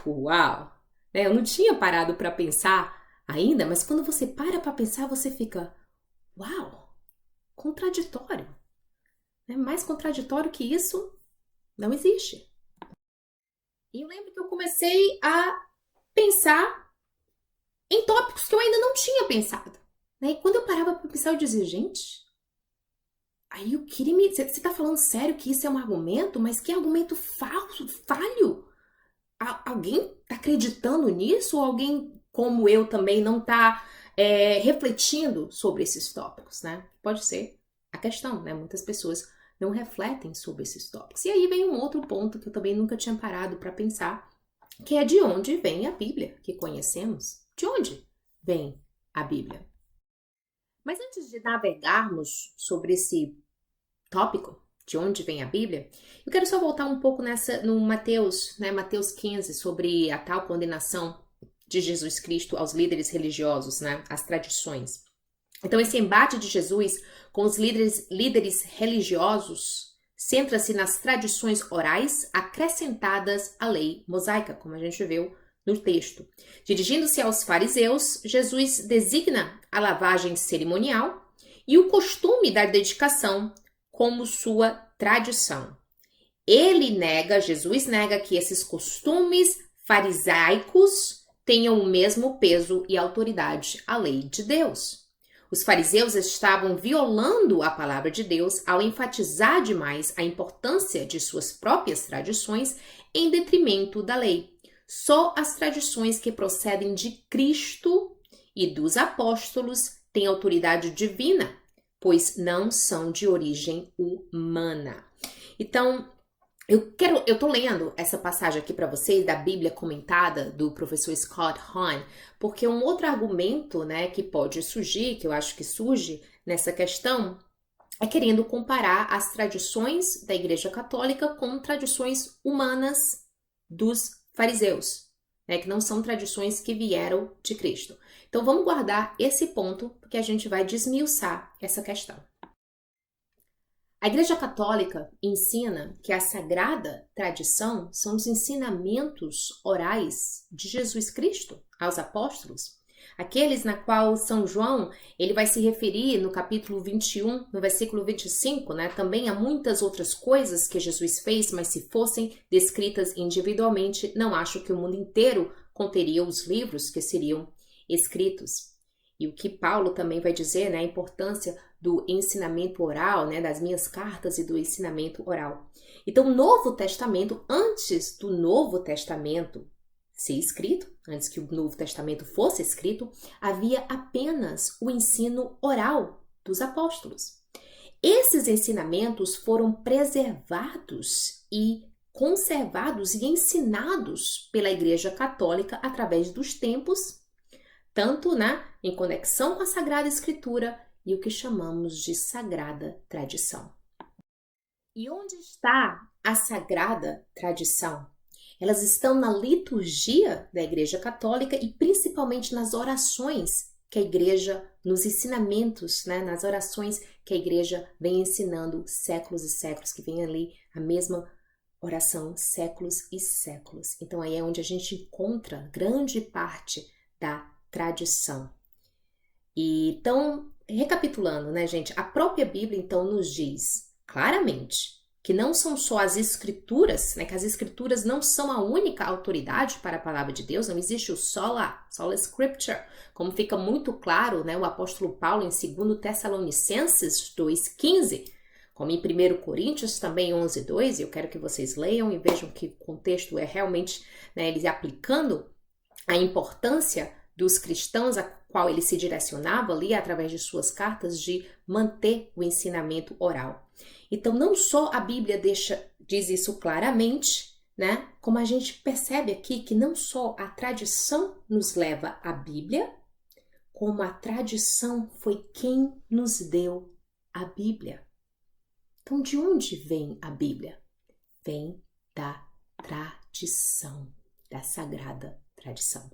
Uau! Eu não tinha parado pra pensar ainda, mas quando você para pensar, você fica, uau, contraditório. Mais contraditório que isso não existe. E eu lembro que eu comecei a pensar em tópicos que eu ainda não tinha pensado. E quando eu parava para pensar, eu dizia, gente, aí o Kirimi, você tá falando sério que isso é um argumento? Mas que argumento falho? Alguém tá acreditando nisso? Ou alguém como eu também não tá refletindo sobre esses tópicos, né? Pode ser a questão, né? Muitas pessoas não refletem sobre esses tópicos. E aí vem um outro ponto que eu também nunca tinha parado para pensar, que é de onde vem a Bíblia que conhecemos. De onde vem a Bíblia? Mas antes de navegarmos sobre esse tópico, de onde vem a Bíblia, eu quero só voltar um pouco no Mateus, né, Mateus 15, sobre a tal condenação de Jesus Cristo aos líderes religiosos, né, as tradições. Então, esse embate de Jesus com os líderes religiosos centra-se nas tradições orais acrescentadas à lei mosaica, como a gente viu no texto. Dirigindo-se aos fariseus, Jesus designa a lavagem cerimonial e o costume da dedicação como sua tradição. Jesus nega que esses costumes farisaicos tenham o mesmo peso e autoridade à lei de Deus. Os fariseus estavam violando a palavra de Deus ao enfatizar demais a importância de suas próprias tradições em detrimento da lei. Só as tradições que procedem de Cristo e dos apóstolos têm autoridade divina, pois não são de origem humana. Então, Eu tô lendo essa passagem aqui para vocês da Bíblia comentada do professor Scott Hahn, porque um outro argumento, né, que pode surgir, que eu acho que surge nessa questão, é querendo comparar as tradições da Igreja Católica com tradições humanas dos fariseus, né, que não são tradições que vieram de Cristo. Então vamos guardar esse ponto, porque a gente vai desmiuçar essa questão. A Igreja Católica ensina que a sagrada tradição são os ensinamentos orais de Jesus Cristo aos apóstolos, aqueles na qual São João ele vai se referir no capítulo 21, no versículo 25, né? Também há muitas outras coisas que Jesus fez, mas se fossem descritas individualmente, não acho que o mundo inteiro conteria os livros que seriam escritos. E o que Paulo também vai dizer, né, a importância do ensinamento oral, né, das minhas cartas e do ensinamento oral. Então, o Novo Testamento, antes do Novo Testamento ser escrito, antes que o Novo Testamento fosse escrito, havia apenas o ensino oral dos apóstolos. Esses ensinamentos foram preservados e conservados e ensinados pela Igreja Católica através dos tempos, tanto em conexão com a Sagrada Escritura e o que chamamos de Sagrada Tradição. E onde está a Sagrada Tradição? Elas estão na liturgia da Igreja Católica e principalmente nas orações que a Igreja, nos ensinamentos, nas orações que a Igreja vem ensinando séculos e séculos, que vem ali a mesma oração séculos e séculos. Então aí é onde a gente encontra grande parte da tradição. E então, recapitulando, gente, a própria Bíblia então nos diz claramente que não são só as escrituras, que as escrituras não são a única autoridade para a palavra de Deus, não existe o sola scripture, como fica muito claro, o apóstolo Paulo em 2 Tessalonicenses 2,15, como em 1 Coríntios também 11,2, e eu quero que vocês leiam e vejam que o contexto é realmente, eles aplicando a importância dos cristãos a qual ele se direcionava ali através de suas cartas de manter o ensinamento oral. Então não só a Bíblia diz isso claramente, como a gente percebe aqui que não só a tradição nos leva à Bíblia, como a tradição foi quem nos deu a Bíblia. Então de onde vem a Bíblia? Vem da tradição, da sagrada tradição.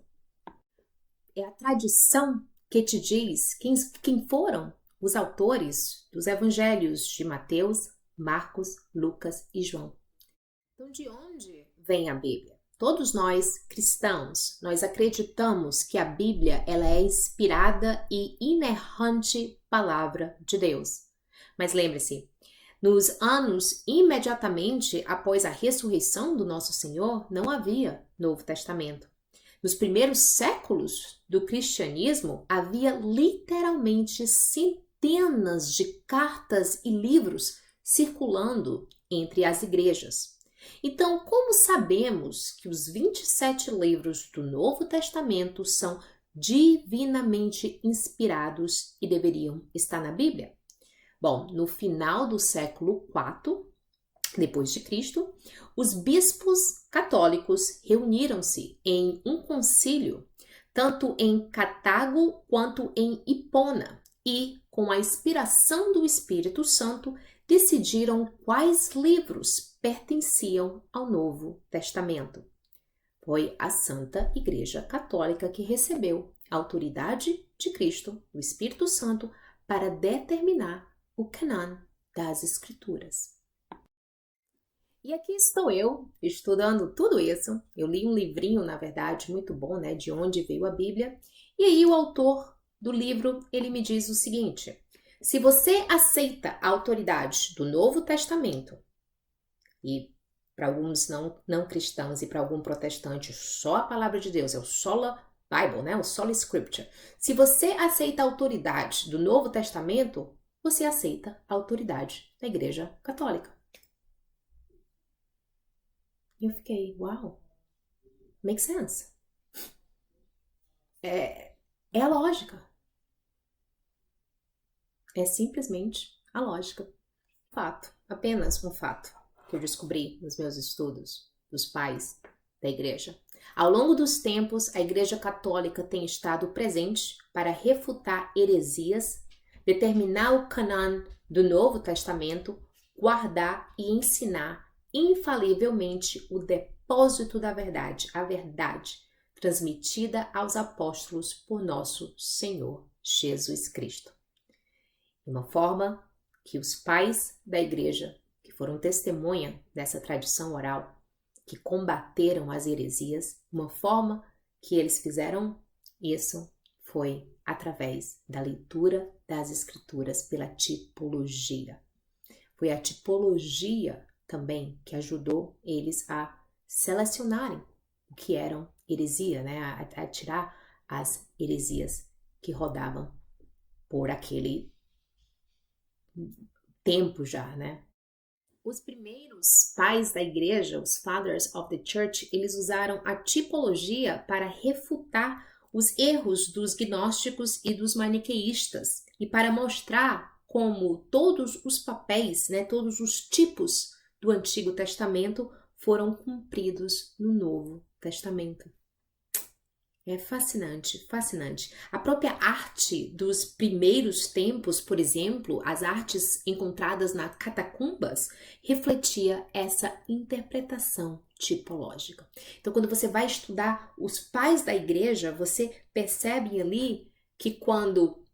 É a tradição que te diz quem foram os autores dos evangelhos de Mateus, Marcos, Lucas e João. Então, de onde vem a Bíblia? Todos nós, cristãos, nós acreditamos que a Bíblia ela é inspirada e inerrante palavra de Deus. Mas lembre-se, nos anos imediatamente após a ressurreição do nosso Senhor, não havia Novo Testamento. Nos primeiros séculos do cristianismo, havia literalmente centenas de cartas e livros circulando entre as igrejas. Então, como sabemos que os 27 livros do Novo Testamento são divinamente inspirados e deveriam estar na Bíblia? Bom, no final do século IV, depois de Cristo, os bispos católicos reuniram-se em um concílio, tanto em Cartago quanto em Hipona, e, com a inspiração do Espírito Santo, decidiram quais livros pertenciam ao Novo Testamento. Foi a Santa Igreja Católica que recebeu a autoridade de Cristo, o Espírito Santo, para determinar o cânon das Escrituras. E aqui estou eu, estudando tudo isso. Eu li um livrinho, na verdade, muito bom, de onde veio a Bíblia. E aí o autor do livro, ele me diz o seguinte: se você aceita a autoridade do Novo Testamento, e para alguns não cristãos e para algum protestante, só a palavra de Deus, é o sola Bible, o sola Scripture. Se você aceita a autoridade do Novo Testamento, você aceita a autoridade da Igreja Católica. E eu fiquei, uau, makes sense. É a lógica. É simplesmente a lógica. Fato, apenas um fato. que eu descobri nos meus estudos dos pais da igreja? Ao longo dos tempos, a Igreja Católica tem estado presente para refutar heresias, determinar o Cânon do Novo Testamento, guardar e ensinar infalivelmente o depósito da verdade, a verdade transmitida aos apóstolos por nosso Senhor Jesus Cristo. De uma forma que os pais da igreja, que foram testemunha dessa tradição oral, que combateram as heresias, uma forma que eles fizeram isso foi através da leitura das Escrituras pela tipologia. Foi a tipologia também que ajudou eles a selecionarem o que eram heresia, né? A tirar as heresias que rodavam por aquele tempo já, né? Os primeiros pais da igreja, os Fathers of the Church, eles usaram a tipologia para refutar os erros dos gnósticos e dos maniqueístas e para mostrar como todos os papéis, né, todos os tipos do Antigo Testamento foram cumpridos no Novo Testamento. É fascinante, fascinante. A própria arte dos primeiros tempos, por exemplo, as artes encontradas nas catacumbas, refletia essa interpretação tipológica. Então, quando você vai estudar os pais da igreja, você percebe ali que quando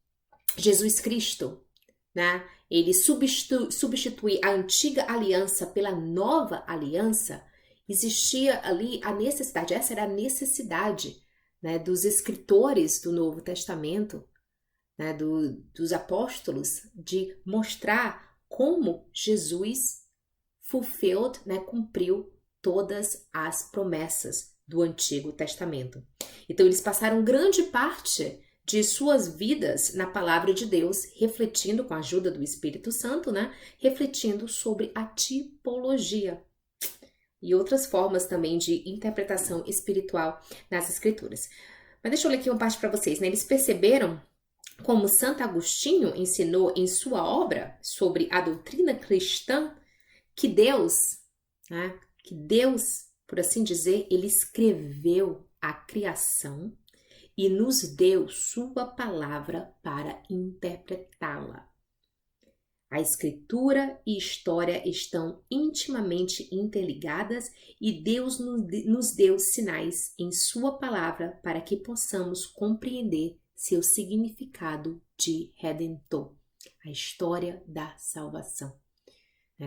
Jesus Cristo, né, ele substitui a antiga aliança pela nova aliança, existia ali a necessidade, essa era a necessidade, né, dos escritores do Novo Testamento, né, dos apóstolos, de mostrar como Jesus fulfilled, né, cumpriu todas as promessas do Antigo Testamento. Então, eles passaram grande parte de suas vidas na palavra de Deus, refletindo com a ajuda do Espírito Santo, né, refletindo sobre a tipologia e outras formas também de interpretação espiritual nas Escrituras. Mas deixa eu ler aqui uma parte para vocês, né? Eles perceberam como Santo Agostinho ensinou em sua obra sobre a doutrina cristã que Deus, né, por assim dizer, ele escreveu a criação e nos deu sua palavra para interpretá-la. A escritura e história estão intimamente interligadas e Deus nos deu sinais em sua palavra para que possamos compreender seu significado de redentor, a história da salvação.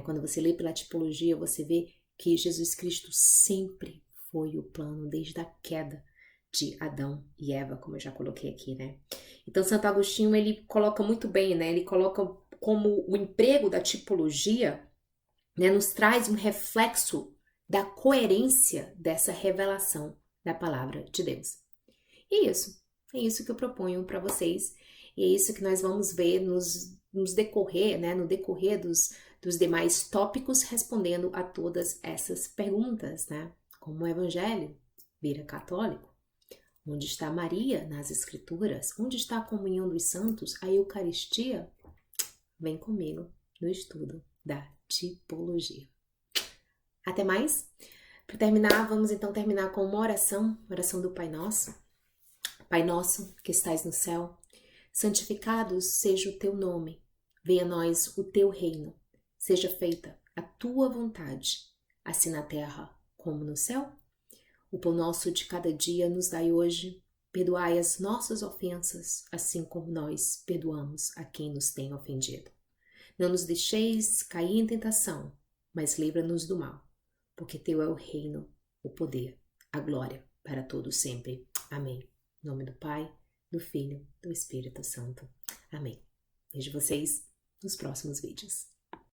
Quando você lê pela tipologia, você vê que Jesus Cristo sempre foi o plano desde a queda de Adão e Eva, como eu já coloquei aqui, né? Então, Santo Agostinho, ele coloca muito bem, né? Ele coloca como o emprego da tipologia, né, nos traz um reflexo da coerência dessa revelação da palavra de Deus. E é isso que eu proponho para vocês, e é isso que nós vamos ver nos decorrer, né, no decorrer dos demais tópicos, respondendo a todas essas perguntas, né? Como o Evangelho vira católico? Onde está Maria nas Escrituras? Onde está a comunhão dos santos? A Eucaristia? Vem comigo no estudo da tipologia. Até mais. Para terminar, vamos então terminar com uma oração do Pai Nosso. Pai nosso que estais no céu, santificado seja o teu nome. Venha a nós o teu reino. Seja feita a tua vontade, assim na terra como no céu. O pão nosso de cada dia nos dai hoje. Perdoai as nossas ofensas, assim como nós perdoamos a quem nos tem ofendido. Não nos deixeis cair em tentação, mas livra-nos do mal, porque teu é o reino, o poder, a glória para todos sempre. Amém. Em nome do Pai, do Filho, do Espírito Santo. Amém. Vejo vocês nos próximos vídeos.